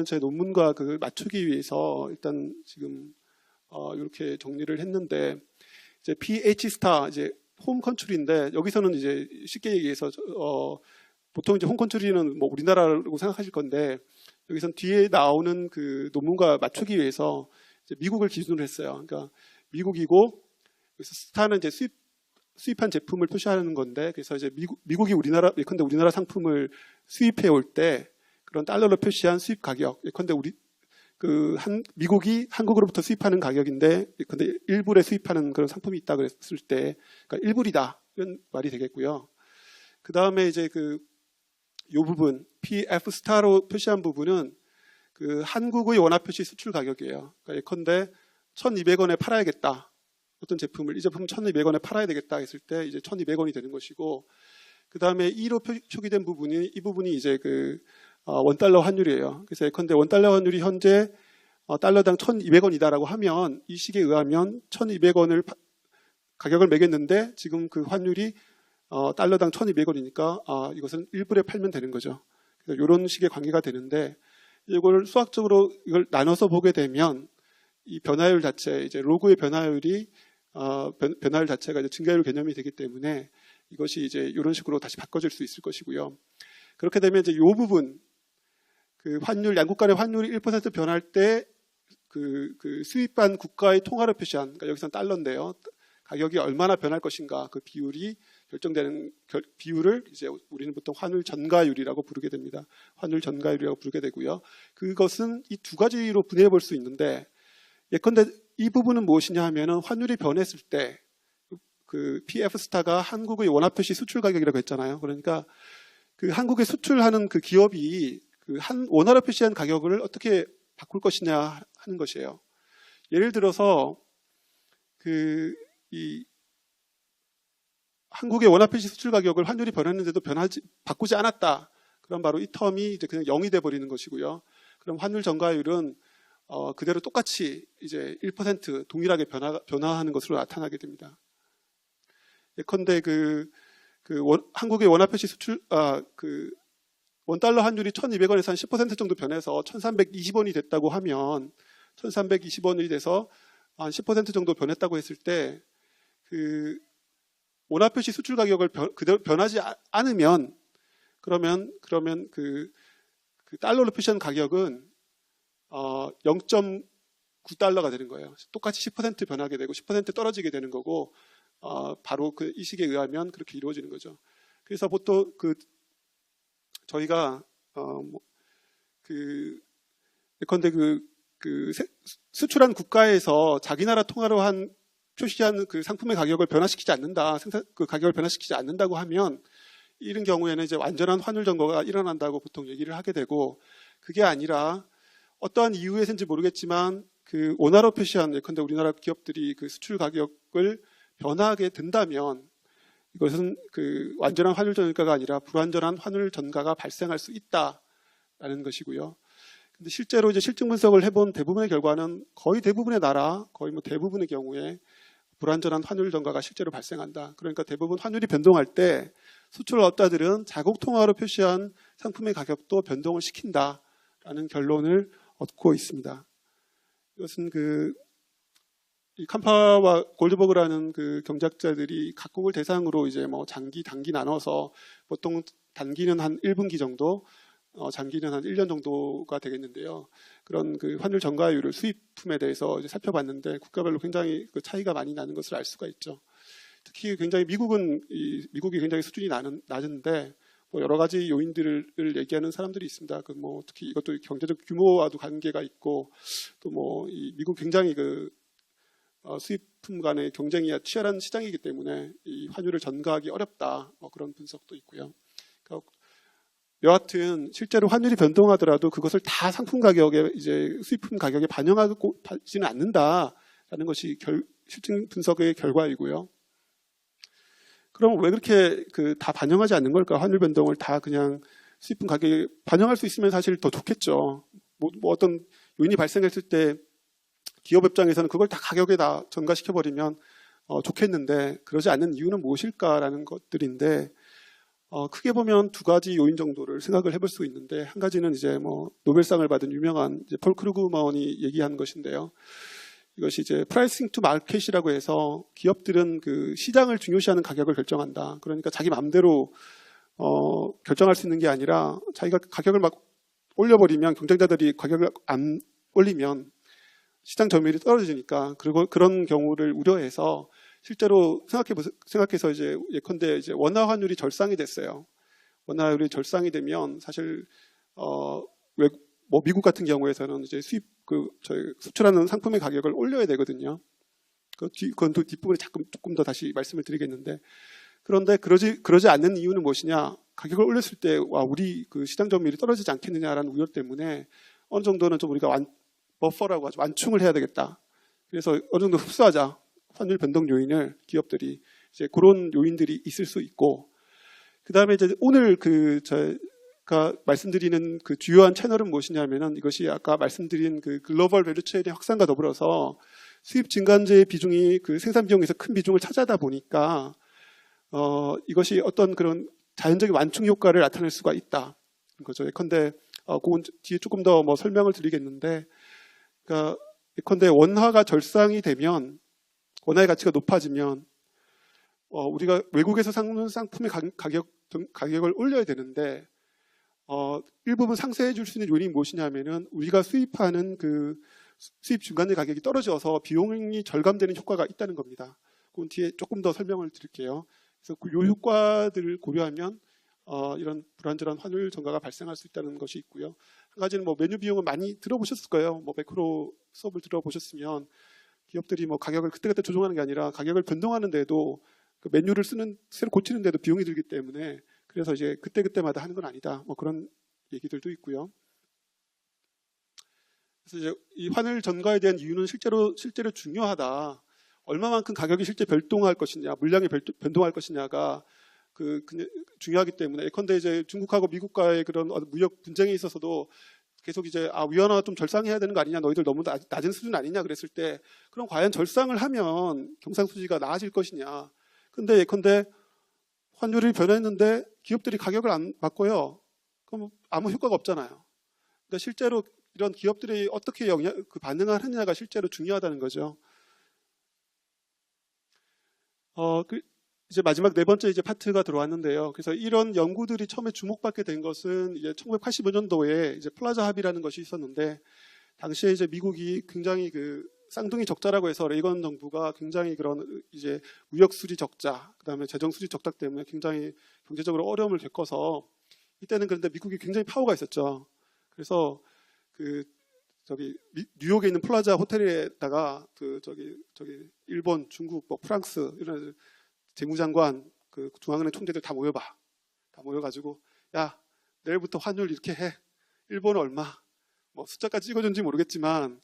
제 논문과 그 맞추기 위해서 일단 지금 이렇게 정리를 했는데, 이제 PH 스타 이제 홈 컨트리인데, 여기서는 이제 쉽게 얘기해서 보통 이제 홈 컨트리는 뭐 우리나라라고 생각하실 건데, 여기선 뒤에 나오는 그 논문과 맞추기 위해서 이제 미국을 기준으로 했어요. 그러니까 미국이고, 여기서 스타는 이제 수입한 제품을 표시하는 건데, 그래서 이제 미국이 예컨대 우리나라 상품을 수입해 올 때 그런 달러로 표시한 수입 가격, 예컨대 미국이 한국으로부터 수입하는 가격인데, 예컨대 1불에 수입하는 그런 상품이 있다 그랬을 때, 그러니까 1불이다 이런 말이 되겠고요. 그 다음에 이제 요 부분 PF 스타로 표시한 부분은 그 한국의 원화 표시 수출 가격이에요. 그러니까 예컨대 1,200원에 팔아야겠다. 어떤 제품을, 이 제품 1,200원에 팔아야 되겠다 했을 때 이제 1,200원이 되는 것이고, 그 다음에 2로 표기된 부분이, 이 부분이 이제 원달러 환율이에요. 그래서 예컨대 원달러 환율이 현재 달러당 1,200원이다라고 하면 이 식에 의하면 1,200원을 가격을 매겼는데 지금 그 환율이 달러당 1,200원이니까 이것은 1불에 팔면 되는 거죠. 그래서 이런 식의 관계가 되는데 이걸 수학적으로 이걸 나눠서 보게 되면 이 변화율 자체, 이제 로그의 변화율이 변화율 자체가 이제 증가율 개념이 되기 때문에 이것이 이제 이런 식으로 다시 바꿔질 수 있을 것이고요. 그렇게 되면 이제 이 부분 그 환율 양국 간의 환율이 1% 변할 때 그 수입한 국가의 통화를 표시한, 그러니까 여기서는 달러인데요. 가격이 얼마나 변할 것인가 그 비율이 결정되는 비율을 이제 우리는 보통 환율 전가율이라고 부르게 됩니다. 환율 전가율이라고 부르게 되고요. 그것은 이 두 가지로 분해해 볼 수 있는데 예컨대 이 부분은 무엇이냐 하면은 환율이 변했을 때 그 PF 스타가 한국의 원화표시 수출 가격이라고 했잖아요. 그러니까 그 한국에 수출하는 그 기업이 그 한 원화로 표시한 가격을 어떻게 바꿀 것이냐 하는 것이에요. 예를 들어서 이 한국의 원화표시 수출 가격을 환율이 변했는데도 바꾸지 않았다. 그럼 바로 이 텀이 이제 그냥 0이 돼 버리는 것이고요. 그럼 환율 전가율은 그대로 똑같이 이제 1% 동일하게 변화하는 것으로 나타나게 됩니다. 예컨대 한국의 원화표시 수출 원달러 환율이 1,200원에서 한 10% 정도 변해서 1,320원이 됐다고 하면 1,320원이 돼서 한 10% 정도 변했다고 했을 때 그 원화표시 수출 가격을 그대로 변하지 않으면 그러면 그 달러로 표시한 가격은 0.9달러가 되는 거예요. 똑같이 10% 변하게 되고 10% 떨어지게 되는 거고 바로 그 이 식에 의하면 그렇게 이루어지는 거죠. 그래서 보통 저희가 예컨대 수출한 국가에서 자기 나라 통화로 표시한 그 상품의 가격을 변화시키지 않는다, 그 가격을 변화시키지 않는다고 하면 이런 경우에는 이제 완전한 환율 전거가 일어난다고 보통 얘기를 하게 되고 그게 아니라 어떠한 이유에서인지 모르겠지만 그 원화로 표시한 예컨대 우리나라 기업들이 그 수출 가격을 변화하게 된다면 이것은 그 완전한 환율 전가가 아니라 불완전한 환율 전가가 발생할 수 있다라는 것이고요. 근데 실제로 이제 실증 분석을 해본 대부분의 결과는 거의 대부분의 나라, 거의 뭐 대부분의 경우에 불완전한 환율 전가가 실제로 발생한다. 그러니까 대부분 환율이 변동할 때 수출 업자들은 자국 통화로 표시한 상품의 가격도 변동을 시킨다라는 결론을 얻고 있습니다. 이것은 이 캄파와 골드버그라는 그 경제학자들이 각국을 대상으로 이제 뭐 장기, 단기 나눠서 보통 단기는 한 1분기 정도, 장기는 한 1년 정도가 되겠는데요. 그런 그 환율 전가율을 수입품에 대해서 이제 살펴봤는데 국가별로 굉장히 그 차이가 많이 나는 것을 알 수가 있죠. 특히 굉장히 미국이 굉장히 수준이 낮은데 뭐 여러 가지 요인들을 얘기하는 사람들이 있습니다. 뭐 특히 이것도 경제적 규모와도 관계가 있고 또 뭐 이 미국 굉장히 수입품 간의 경쟁이 치열한 시장이기 때문에 이 환율을 전가하기 어렵다. 뭐 그런 분석도 있고요. 그러니까 여하튼 실제로 환율이 변동하더라도 그것을 다 상품 가격에 이제 수입품 가격에 반영하지는 않는다라는 것이 실증 분석의 결과이고요. 그럼 왜 그렇게 다 반영하지 않는 걸까? 환율 변동을 다 그냥 수입품 가격에 반영할 수 있으면 사실 더 좋겠죠. 뭐 어떤 요인이 발생했을 때 기업 입장에서는 그걸 다 가격에 다 전가시켜버리면 좋겠는데 그러지 않는 이유는 무엇일까라는 것들인데 크게 보면 두 가지 요인 정도를 생각을 해볼 수 있는데 한 가지는 이제 뭐 노벨상을 받은 유명한 이제 폴 크루그먼이 얘기한 것인데요. 이것이 이제 프라이싱 투 마켓이라고 해서 기업들은 그 시장을 중요시하는 가격을 결정한다. 그러니까 자기 마음대로 결정할 수 있는 게 아니라 자기가 가격을 막 올려버리면 경쟁자들이 가격을 안 올리면 시장 점유율이 떨어지니까 그리고 그런 경우를 우려해서 실제로 생각해서 이제 예컨대 이제 원화 환율이 절상이 됐어요. 원화 환율이 절상이 되면 사실 뭐 미국 같은 경우에서는 이제 저희 수출하는 상품의 가격을 올려야 되거든요. 그건 또 뒷부분에 조금 더 다시 말씀을 드리겠는데 그런데 그러지 않는 이유는 무엇이냐? 가격을 올렸을 때 우리 그 시장 점유율이 떨어지지 않겠느냐라는 우려 때문에 어느 정도는 좀 우리가 버퍼라고 하죠. 완충을 해야 되겠다. 그래서 어느 정도 흡수하자. 환율 변동 요인을 기업들이 이제 그런 요인들이 있을 수 있고, 그 다음에 이제 오늘 말씀드리는 그 주요한 채널은 무엇이냐면은 이것이 아까 말씀드린 그 글로벌 밸류체인의 확산과 더불어서 수입 증간제의 비중이 그 생산 비용에서 큰 비중을 차지하다 보니까 이것이 어떤 그런 자연적인 완충 효과를 나타낼 수가 있다. 거죠. 예컨대 그건 뒤에 조금 더 뭐 설명을 드리겠는데, 그러니까 예컨대 원화가 절상이 되면 원화의 가치가 높아지면 우리가 외국에서 사는 상품의 가격을 올려야 되는데 일부분 상쇄해 줄 수 있는 요인이 무엇이냐면은 우리가 수입하는 그 수입 중간재 가격이 떨어져서 비용이 절감되는 효과가 있다는 겁니다. 그건 뒤에 조금 더 설명을 드릴게요. 그래서 이 효과들을 고려하면 이런 불안전한 환율 증가가 발생할 수 있다는 것이 있고요. 한 가지는 뭐 메뉴 비용을 많이 들어보셨을 거예요. 뭐 매크로 수업을 들어보셨으면 기업들이 뭐 가격을 그때그때 조정하는 게 아니라 가격을 변동하는데도 그 메뉴를 새로 고치는데도 비용이 들기 때문에 그래서 이제 그때그때마다 하는 건 아니다. 뭐 그런 얘기들도 있고요. 그래서 이제 이 환율 전가에 대한 이유는 실제로 중요하다. 얼마만큼 가격이 실제 변동할 것이냐, 물량이 변동할 것이냐가 중요하기 때문에 예컨대 이제 중국하고 미국과의 그런 무역 분쟁에 있어서도 계속 이제 위안화가 좀 절상해야 되는 거 아니냐, 너희들 너무 낮은 수준 아니냐 그랬을 때 그럼 과연 절상을 하면 경상수지가 나아질 것이냐. 근데 예컨대 환율이 변했는데 기업들이 가격을 안 바꿔요. 그럼 아무 효과가 없잖아요. 그러니까 실제로 이런 기업들이 어떻게 반응을 하느냐가 실제로 중요하다는 거죠. 이제 마지막 네 번째 이제 파트가 들어왔는데요. 그래서 이런 연구들이 처음에 주목받게 된 것은 이제 1985년도에 이제 플라자 합의라는 것이 있었는데 당시에 이제 미국이 굉장히 그 쌍둥이 적자라고 해서 레이건 정부가 굉장히 그런 이제 무역 수지 적자, 그다음에 재정 수지 적자 때문에 굉장히 경제적으로 어려움을 겪어서 이때는 그런데 미국이 굉장히 파워가 있었죠. 그래서 뉴욕에 있는 플라자 호텔에다가 일본, 중국, 뭐 프랑스 이런 재무장관, 그 중앙은행 총재들 다 모여봐. 다 모여가지고 야 내일부터 환율 이렇게 해. 일본은 얼마? 뭐 숫자까지 찍어준지 모르겠지만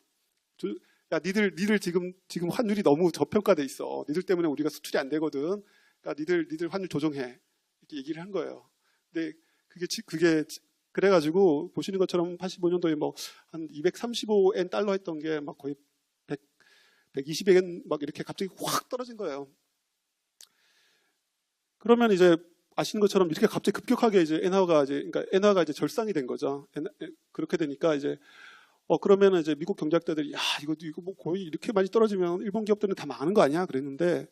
야 니들 지금 환율이 너무 저평가돼 있어. 니들 때문에 우리가 수출이 안 되거든. 그러니까 니들 환율 조정해. 이렇게 얘기를 한 거예요. 근데 그게 그래가지고 보시는 것처럼 85년도에 뭐 한 235엔 달러 했던 게 막 거의 120엔 막 이렇게 갑자기 확 떨어진 거예요. 그러면 이제 아시는 것처럼 이렇게 갑자기 급격하게 이제 엔화가 이제 절상이 된 거죠. 그렇게 되니까 이제 그러면 이제 미국 경제학자들이 야 이거 뭐 거의 이렇게 많이 떨어지면 일본 기업들은 다 망하는 거 아니야? 그랬는데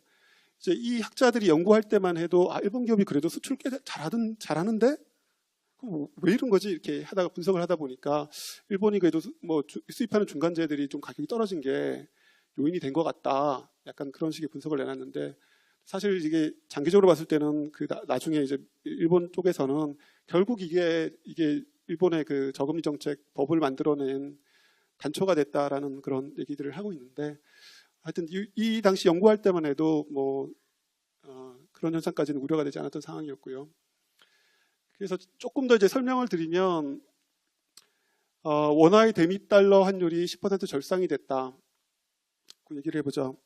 이제 이 학자들이 연구할 때만 해도 일본 기업이 그래도 수출 꽤 잘하는데 그럼 왜 이런 거지? 이렇게 하다가 분석을 하다 보니까 일본이 그래도 뭐 수입하는 중간재들이 좀 가격이 떨어진 게 요인이 된 것 같다. 약간 그런 식의 분석을 내놨는데 사실 이게 장기적으로 봤을 때는 나중에 이제 일본 쪽에서는 결국 이게 일본의 그 저금리 정책 법을 만들어낸 단초가 됐다라는 그런 얘기들을 하고 있는데 하여튼 이 당시 연구할 때만 해도 뭐 그런 현상까지는 우려가 되지 않았던 상황이었고요. 그래서 조금 더 이제 설명을 드리면 원화의 대미 달러 환율이 10% 절상이 됐다. 그 얘기를 해보죠.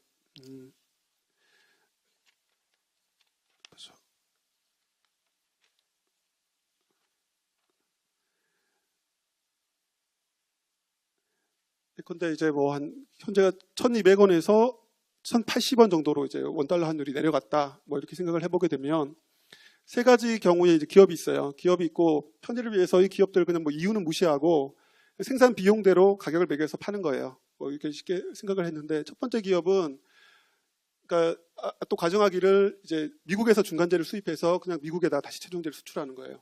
근데 이제 뭐 현재가 1,200원에서 1,080원 정도로 이제 원달러 환율이 내려갔다. 뭐 이렇게 생각을 해보게 되면 세 가지 경우에 이제 기업이 있어요. 기업이 있고 편의를 위해서 이 기업들 그냥 뭐 이유는 무시하고 생산 비용대로 가격을 매겨서 파는 거예요. 뭐 이렇게 쉽게 생각을 했는데 첫 번째 기업은 그러니까 또 가정하기를 이제 미국에서 중간재를 수입해서 그냥 미국에다 다시 최종재를 수출하는 거예요.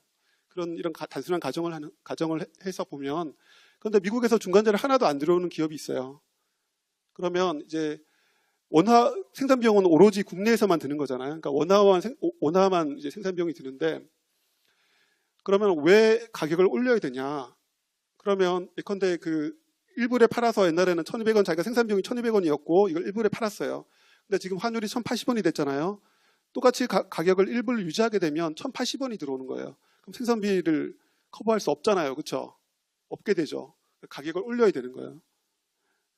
이런 단순한 가정을 해서 보면 그런데 미국에서 중간재를 하나도 안 들어오는 기업이 있어요. 그러면 이제 원화 생산 비용은 오로지 국내에서만 드는 거잖아요. 그러니까 원화만 이제 생산 비용이 드는데 그러면 왜 가격을 올려야 되냐? 그러면 예컨대 그 1불에 팔아서 옛날에는 1,200원 자기가 생산 비용이 1,200원이었고 이걸 1불에 팔았어요. 근데 지금 환율이 1,080원이 됐잖아요. 똑같이 가격을 1불 유지하게 되면 1,080원이 들어오는 거예요. 그럼 생산비를 커버할 수 없잖아요. 그렇죠? 없게 되죠. 가격을 올려야 되는 거예요.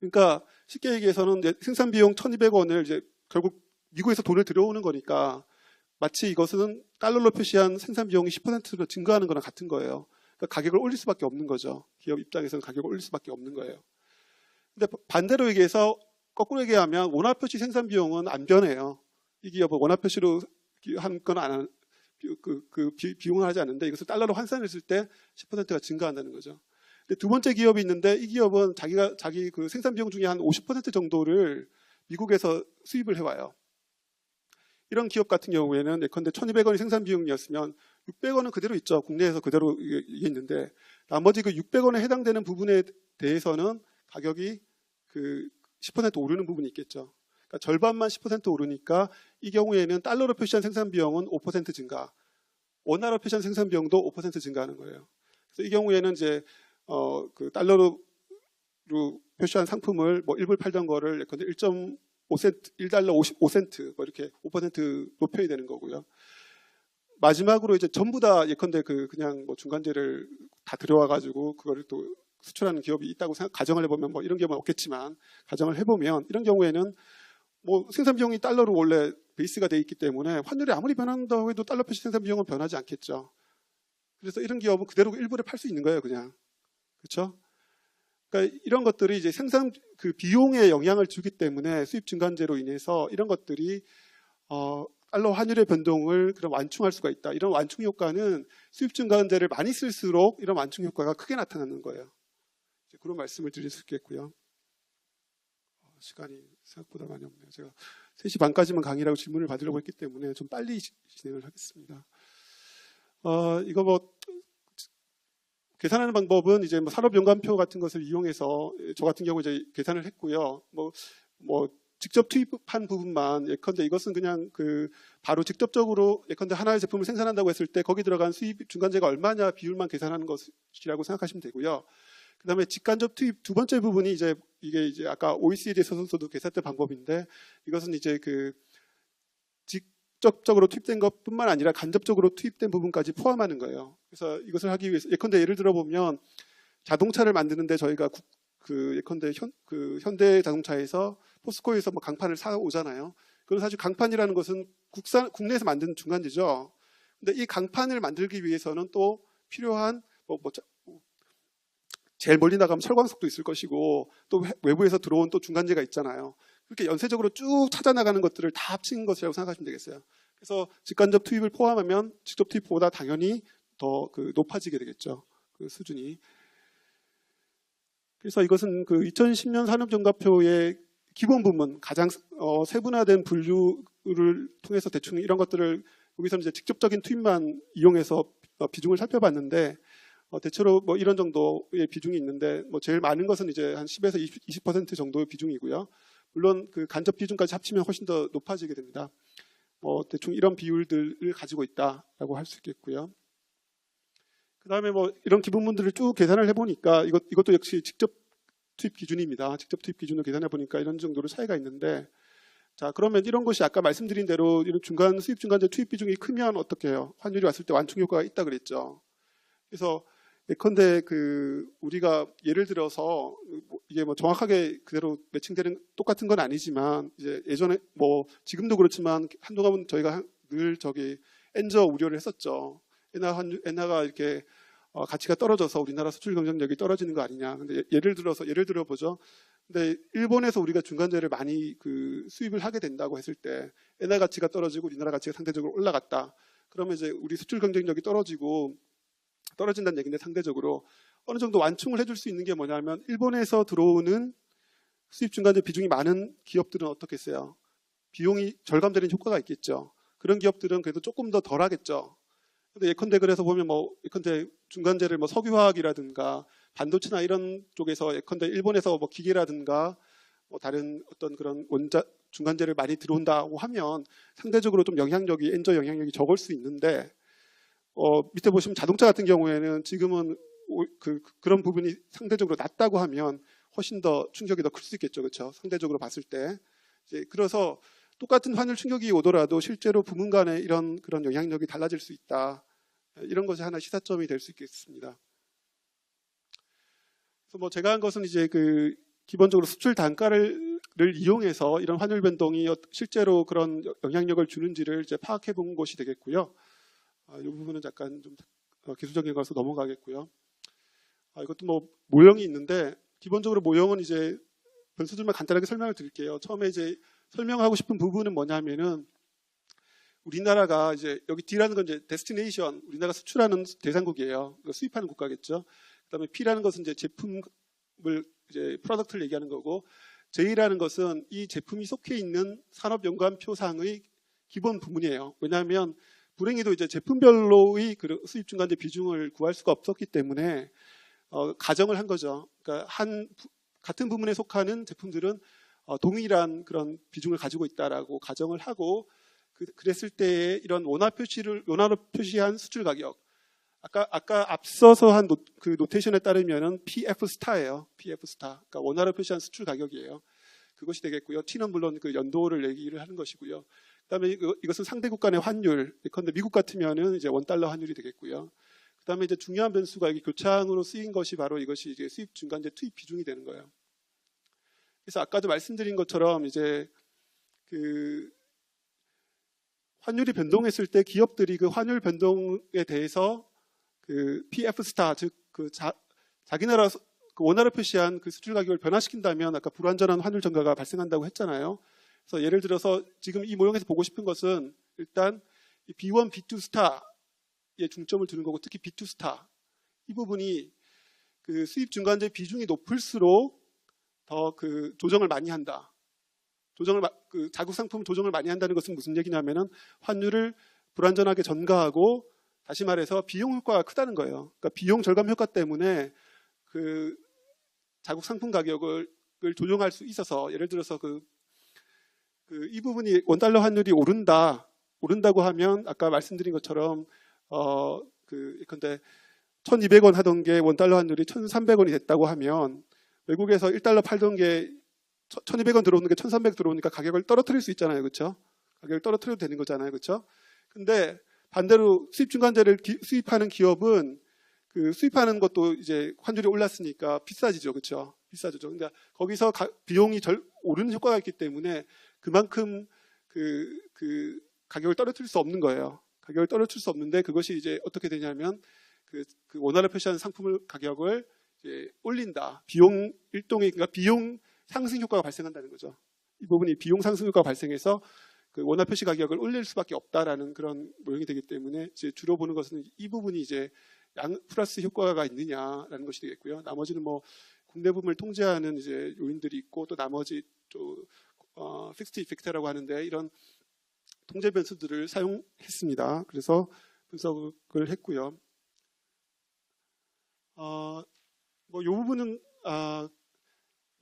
그러니까 쉽게 얘기해서는 이제 생산 비용 1,200원을 이제 결국 미국에서 돈을 들여오는 거니까 마치 이것은 달러로 표시한 생산 비용이 10%로 증가하는 거랑 같은 거예요. 그러니까 가격을 올릴 수밖에 없는 거죠. 기업 입장에서는 가격을 올릴 수밖에 없는 거예요. 근데 반대로 얘기해서 거꾸로 얘기하면 원화 표시 생산 비용은 안 변해요. 이 기업은 원화 표시로 한 건 안 비용을 하지 않는데 이것을 달러로 환산했을 때 10%가 증가한다는 거죠. 근데 두 번째 기업이 있는데 이 기업은 자기 그 생산 비용 중에 한 50% 정도를 미국에서 수입을 해와요. 이런 기업 같은 경우에는 예컨대 1,200원이 생산 비용이었으면 600원은 그대로 있죠. 국내에서 그대로 이게 있는데 나머지 그 600원에 해당되는 부분에 대해서는 가격이 그 10% 오르는 부분이 있겠죠. 그러니까 절반만 10% 오르니까 이 경우에는 달러로 표시한 생산 비용은 5% 증가, 원화로 표시한 생산 비용도 5% 증가하는 거예요. 그래서 이 경우에는 이제 그 달러로 표시한 상품을 뭐 1불 팔던 거를 예컨대 1.5센트, 1달러 55센트 뭐 이렇게 5% 높여야 되는 거고요. 마지막으로 이제 전부 다 예컨대 그냥 뭐 중간재를 다 들여와 가지고 그거를 또 수출하는 기업이 있다고 가정을 해보면 뭐 이런 기업은 없겠지만 가정을 해보면 이런 경우에는 뭐 생산 비용이 달러로 원래 베이스가 돼 있기 때문에 환율이 아무리 변한다고 해도 달러 표시 생산 비용은 변하지 않겠죠. 그래서 이런 기업은 그대로 일부러 팔 수 있는 거예요, 그냥. 그렇죠? 그러니까 이런 것들이 이제 생산 그 비용에 영향을 주기 때문에 수입 증간제로 인해서 이런 것들이 달러 환율의 변동을 그럼 완충할 수가 있다. 이런 완충 효과는 수입 증간제를 많이 쓸수록 이런 완충 효과가 크게 나타나는 거예요. 그런 말씀을 드릴 수 있겠고요. 시간이 생각보다 많이 없네요. 제가 3시 반까지만 강의라고 질문을 받으려고 했기 때문에 좀 빨리 진행을 하겠습니다. 이거 뭐 계산하는 방법은 이제 뭐 산업연관표 같은 것을 이용해서 저 같은 경우 이제 계산을 했고요. 뭐 직접 투입한 부분만 예컨대 이것은 그냥 바로 직접적으로 예컨대 하나의 제품을 생산한다고 했을 때 거기 들어간 수입 중간재가 얼마냐 비율만 계산하는 것이라고 생각하시면 되고요. 그다음에 직간접 투입 두 번째 부분이 이게 이제 아까 OECD에서도 계산된 방법인데 이것은 이제 직접적으로 투입된 것뿐만 아니라 간접적으로 투입된 부분까지 포함하는 거예요. 그래서 이것을 하기 위해서 예컨대 예를 들어 보면 자동차를 만드는데 저희가 예컨대 현대 자동차에서 포스코에서 뭐 강판을 사 오잖아요. 그럼 사실 강판이라는 것은 국내에서 만든 중간재죠. 근데 이 강판을 만들기 위해서는 또 필요한 제일 멀리 나가면 철광석도 있을 것이고 또 외부에서 들어온 또 중간재가 있잖아요. 그렇게 연쇄적으로 쭉 찾아나가는 것들을 다 합친 것이라고 생각하시면 되겠어요. 그래서 직간접 투입을 포함하면 직접 투입보다 당연히 더 높아지게 되겠죠. 그 수준이. 그래서 이것은 2010년 산업정가표의 기본 부분, 가장 세분화된 분류를 통해서 대충 이런 것들을 여기서는 이제 직접적인 투입만 이용해서 비중을 살펴봤는데 대체로 뭐 이런 정도의 비중이 있는데 뭐 제일 많은 것은 이제 한 10에서 20% 정도의 비중이고요. 물론 간접 비중까지 합치면 훨씬 더 높아지게 됩니다. 대충 이런 비율들을 가지고 있다라고 할 수 있겠고요. 그다음에 뭐 이런 기본분들을 쭉 계산을 해보니까 이것도 역시 직접 투입 기준입니다. 직접 투입 기준으로 계산해 보니까 이런 정도로 차이가 있는데, 자 그러면 이런 것이 아까 말씀드린 대로 이런 수입 중간재 투입 비중이 크면 어떻게 해요? 환율이 왔을 때 완충 효과가 있다 그랬죠. 그래서 예컨대 우리가 예를 들어서 이게 뭐 정확하게 그대로 매칭되는 똑같은 건 아니지만 이제 예전에 뭐 지금도 그렇지만 한동안은 저희가 늘 엔저 우려를 했었죠. 엔화가 이렇게 가치가 떨어져서 우리나라 수출 경쟁력이 떨어지는 거 아니냐. 근데 예를 들어 보죠. 근데 일본에서 우리가 중간재를 많이 수입을 하게 된다고 했을 때 엔화 가치가 떨어지고 우리나라 가치가 상대적으로 올라갔다. 그러면 이제 우리 수출 경쟁력이 떨어진다는 얘기인데 상대적으로 어느 정도 완충을 해줄 수 있는 게 뭐냐면 일본에서 들어오는 수입 중간재 비중이 많은 기업들은 어떻겠어요? 비용이 절감되는 효과가 있겠죠. 그런 기업들은 그래도 조금 더 덜하겠죠. 근데 예컨대 그래서 보면 예컨대 중간재를 석유화학이라든가 반도체나 이런 쪽에서 예컨대 일본에서 기계라든가 다른 어떤 그런 중간재를 많이 들어온다고 하면 상대적으로 좀 엔저 영향력이 적을 수 있는데 밑에 보시면 자동차 같은 경우에는 지금은 그런 부분이 상대적으로 낮다고 하면 훨씬 더 충격이 더 클 수 있겠죠, 그렇죠? 상대적으로 봤을 때. 그래서 똑같은 환율 충격이 오더라도 실제로 부문 간에 그런 영향력이 달라질 수 있다. 이런 것이 하나 시사점이 될 수 있겠습니다. 그래서 제가 한 것은 이제 기본적으로 수출 단가를 이용해서 이런 환율 변동이 실제로 그런 영향력을 주는지를 이제 파악해 본 것이 되겠고요. 이 부분은 약간 좀 기술적인 거라서 넘어가겠고요. 이것도 뭐 모형이 있는데 기본적으로 모형은 이제 변수들만 간단하게 설명을 드릴게요. 처음에 이제 설명하고 싶은 부분은 뭐냐면은 우리나라가 이제 여기 D라는 건 이제 데스티네이션, 우리나라가 수출하는 대상국이에요. 수입하는 국가겠죠. 그다음에 P라는 것은 이제 제품을 이제 프로덕트를 얘기하는 거고, J라는 것은 이 제품이 속해 있는 산업연관표상의 기본 부문이에요. 왜냐하면 불행히도 이제 제품별로의 그 수입 중간재 비중을 구할 수가 없었기 때문에 가정을 한 거죠. 그러니까 같은 부문에 속하는 제품들은 동일한 그런 비중을 가지고 있다라고 가정을 하고, 그랬을 때에 이런 원화로 표시한 수출 가격, 아까 앞서서 한 그 노테이션에 따르면은 PF 스타예요. PF 스타. 그러니까 원화로 표시한 수출 가격이에요. 그것이 되겠고요. T는 물론 그 연도를 얘기를 하는 것이고요. 그다음에 이것은 상대국 간의 환율. 그런데 미국 같으면은 이제 원달러 환율이 되겠고요. 그다음에 이제 중요한 변수가 여기 교차항으로 쓰인 것이 바로 이것이 이제 수입 중간재 투입 비중이 되는 거예요. 그래서 아까도 말씀드린 것처럼 이제 그 환율이 변동했을 때 기업들이 그 환율 변동에 대해서 그 PF 스타, 즉 그 자기 나라 그 원화로 표시한 그 수출 가격을 변화시킨다면 아까 불완전한 환율 증가가 발생한다고 했잖아요. 그래서 예를 들어서 지금 이 모형에서 보고 싶은 것은 일단 이 B1, B2 스타에 중점을 두는 거고, 특히 B2 스타 이 부분이 그 수입 중간재 비중이 높을수록 더 그 조정을 많이 한다. 그 자국 상품 조정을 많이 한다는 것은 무슨 얘기냐면은 환율을 불완전하게 전가하고, 다시 말해서 비용 효과가 크다는 거예요. 그러니까 비용 절감 효과 때문에 그 자국 상품 가격을 조정할 수 있어서, 예를 들어서 이 부분이 원달러 환율이 오른다고 하면 아까 말씀드린 것처럼 근데 1,200원 하던 게 원달러 환율이 1,300원이 됐다고 하면 외국에서 1달러 팔던 게 1,200원 들어오는 게 1,300 들어오니까 가격을 떨어뜨릴 수 있잖아요. 그렇죠? 가격을 떨어뜨려도 되는 거잖아요. 그렇죠? 근데 반대로 수입 중간재를 수입하는 기업은 그 수입하는 것도 이제 환율이 올랐으니까 비싸지죠. 그렇죠? 비싸죠. 그러니까 거기서 비용이 오르는 효과가 있기 때문에 그만큼 그 가격을 떨어뜨릴 수 없는 거예요. 가격을 떨어뜨릴 수 없는데, 그것이 이제 어떻게 되냐면 그 원화로 표시한 상품을 가격을 이제 올린다. 그러니까 비용 상승 효과가 발생한다는 거죠. 이 부분이 비용 상승 효과가 발생해서 그 원화 표시 가격을 올릴 수밖에 없다라는 그런 모형이 되기 때문에 이제 주로 보는 것은 이 부분이 이제 플러스 효과가 있느냐라는 것이 되겠고요. 나머지는 뭐 국내 부문을 통제하는 이제 요인들이 있고, 또 나머지 또 픽스트 이펙트라고 하는데 이런 통제 변수들을 사용했습니다. 그래서 분석을 했고요. 뭐 이 부분은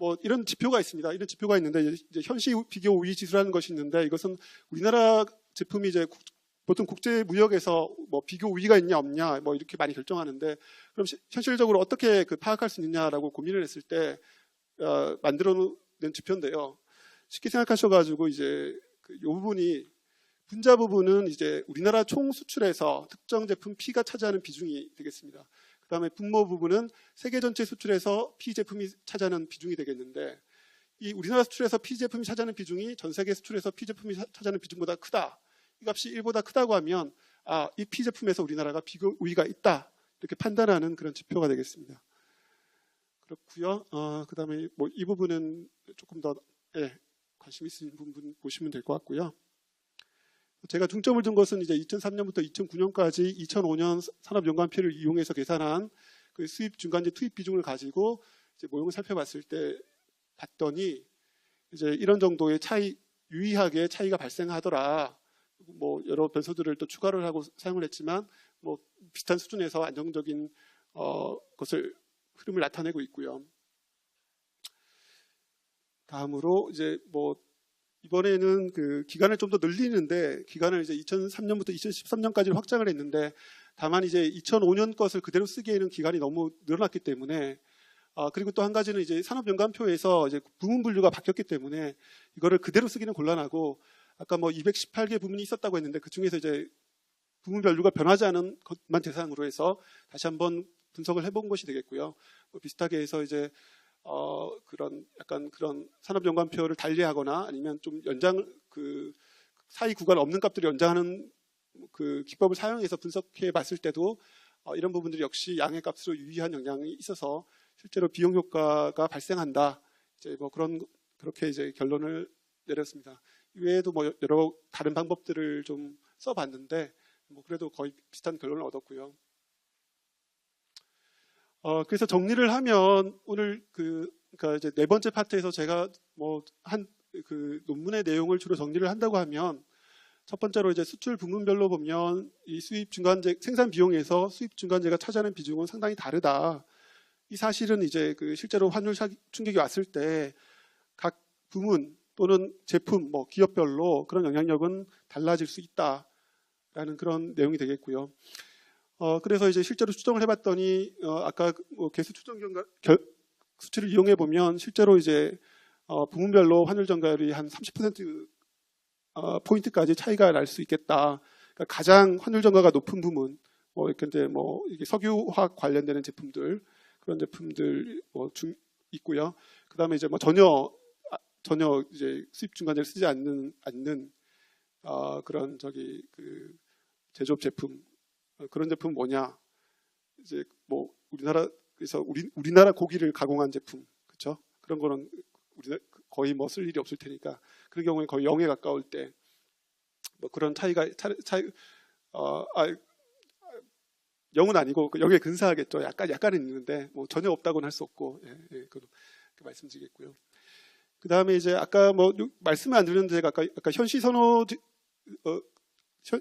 뭐 이런 지표가 있습니다. 이런 지표가 있는데 이제 현시 비교 우위 지수라는 것이 있는데, 이것은 우리나라 제품이 이제 보통 국제 무역에서 뭐 비교 우위가 있냐 없냐 뭐 이렇게 많이 결정하는데, 그럼 현실적으로 어떻게 파악할 수 있느냐라고 고민을 했을 때 만들어낸 지표인데요. 쉽게 생각하셔가지고 이제 이 부분이 분자 부분은 이제 우리나라 총 수출에서 특정 제품 P가 차지하는 비중이 되겠습니다. 그다음에 분모 부분은 세계 전체 수출에서 P 제품이 차지하는 비중이 되겠는데, 이 우리나라 수출에서 P 제품이 차지하는 비중이 전 세계 수출에서 P 제품이 차지하는 비중보다 크다. 이 값이 1보다 크다고 하면 이 P 제품에서 우리나라가 비교 우위가 있다. 이렇게 판단하는 그런 지표가 되겠습니다. 그렇고요. 그다음에 뭐 이 부분은 조금 더 관심 있으신 부분 보시면 될 것 같고요. 제가 중점을 둔 것은 이제 2003년부터 2009년까지 2005년 산업연관표를 이용해서 계산한 그 수입 중간재 투입 비중을 가지고 이제 모형을 살펴봤을 때 봤더니 이제 이런 정도의 유의하게 차이가 발생하더라. 뭐 여러 변수들을 또 추가를 하고 사용을 했지만 뭐 비슷한 수준에서 안정적인 흐름을 나타내고 있고요. 다음으로 이제 뭐 이번에는 그 기간을 좀 더 늘리는데, 기간을 이제 2003년부터 2013년까지 확장을 했는데, 다만 이제 2005년 것을 그대로 쓰기에는 기간이 너무 늘어났기 때문에, 그리고 또 한 가지는 이제 산업연관표에서 이제 부문 분류가 바뀌었기 때문에 이거를 그대로 쓰기는 곤란하고, 아까 뭐 218개 부문이 있었다고 했는데 그 중에서 이제 부문 분류가 변하지 않은 것만 대상으로 해서 다시 한번 분석을 해본 것이 되겠고요. 비슷하게 해서 이제 그런 약간 그런 산업연관표를 달리하거나 아니면 좀 연장 그 사이 구간 없는 값들을 연장하는 그 기법을 사용해서 분석해 봤을 때도 이런 부분들이 역시 양의 값으로 유의한 영향이 있어서 실제로 비용 효과가 발생한다. 이제 뭐 그렇게 이제 결론을 내렸습니다. 이외에도 뭐 여러 다른 방법들을 좀 써봤는데 뭐 그래도 거의 비슷한 결론을 얻었고요. 그래서 정리를 하면 오늘 그러니까 이제 네 번째 파트에서 제가 뭐 그 논문의 내용을 주로 정리를 한다고 하면 첫 번째로 이제 수출 부문별로 보면 이 수입 중간재 생산 비용에서 수입 중간재가 차지하는 비중은 상당히 다르다. 이 사실은 이제 그 실제로 환율 충격이 왔을 때 각 부문 또는 제품 뭐 기업별로 그런 영향력은 달라질 수 있다라는 그런 내용이 되겠고요. 그래서 이제 실제로 추정을 해봤더니 아까 뭐 개수 추정 수치를 이용해 보면 실제로 이제 부문별로 환율 전가율이 한 30% 포인트까지 차이가 날 수 있겠다. 그러니까 가장 환율 전가가 높은 부문, 뭐 이렇게 뭐 이게 석유화학 관련되는 제품들 그런 제품들 뭐 있고요. 그다음에 이제 뭐 전혀 이제 수입 중간재를 쓰지 않는 그런 그 제조업 제품 그런 제품 뭐냐? 이제 뭐 우리나라에서 우리나라 고기를 가공한 제품, 그렇죠? 그런 거는 거의 뭐 쓸 일이 없을 테니까 그런 경우에 거의 0에 가까울 때 뭐 그런 차이 0은 아니고 0에 근사하겠죠. 약간은 있는데 뭐 전혀 없다고는 할 수 없고 그 말씀드리겠고요. 그 다음에 이제 아까 뭐 말씀을 안 드렸는데 제가 아까 현시 선호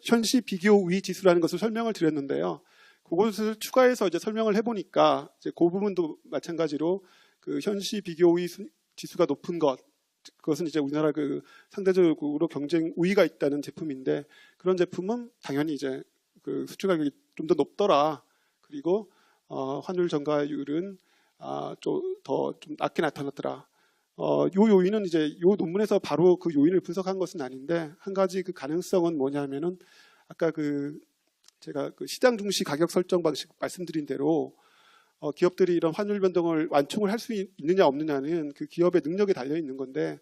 현시 비교 우위 지수라는 것을 설명을 드렸는데요. 그것을 추가해서 이제 설명을 해보니까 이제 그 부분도 마찬가지로 그 현시 비교 우위 지수가 높은 그것은 이제 우리나라 그 상대적으로 경쟁 우위가 있다는 제품인데 그런 제품은 당연히 이제 그 수출 가격이 좀 더 높더라. 그리고 환율 전가율은 더 좀 낮게 나타났더라. 요 요인은 이제 요 논문에서 바로 그 요인을 분석한 것은 아닌데 한 가지 그 가능성은 뭐냐면은 아까 제가 그 시장 중시 가격 설정 방식 말씀드린 대로 기업들이 이런 환율 변동을 완충을 할 수 있느냐 없느냐는 그 기업의 능력에 달려 있는 건데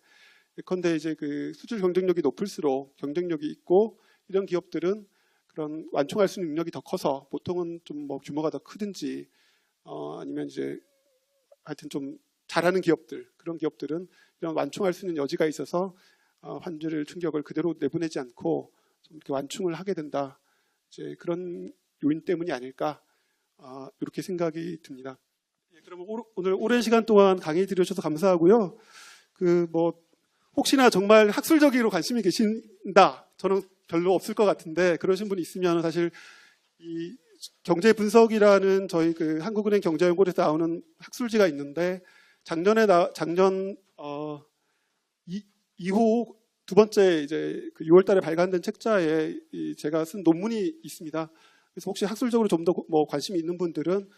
예컨대 이제 그 수출 경쟁력이 높을수록 경쟁력이 있고 이런 기업들은 그런 완충할 수 있는 능력이 더 커서 보통은 좀 뭐 규모가 더 크든지 아니면 이제 하여튼 좀 잘하는 기업들 그런 기업들은 이런 완충할 수 있는 여지가 있어서 환율 충격을 그대로 내보내지 않고 좀 이렇게 완충을 하게 된다. 이제 그런 요인 때문이 아닐까 이렇게 생각이 듭니다. 그러면 오늘 오랜 시간 동안 강의 들으셔서 감사하고요. 그 뭐 혹시나 정말 학술적으로 관심이 계신다. 저는 별로 없을 것 같은데 그러신 분이 있으면 사실 이 경제 분석이라는 저희 그 한국은행 경제연구원에서 나오는 학술지가 있는데 작년 2호 두 번째 이제 그 6월달에 발간된 책자에 제가 쓴 논문이 있습니다. 그래서 혹시 학술적으로 좀 더 뭐 관심이 있는 분들은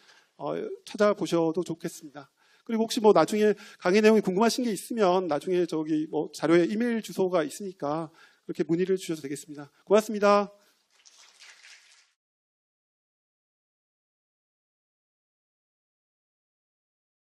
찾아보셔도 좋겠습니다. 그리고 혹시 뭐 나중에 강의 내용이 궁금하신 게 있으면 나중에 저기 뭐 자료에 이메일 주소가 있으니까 그렇게 문의를 주셔도 되겠습니다. 고맙습니다.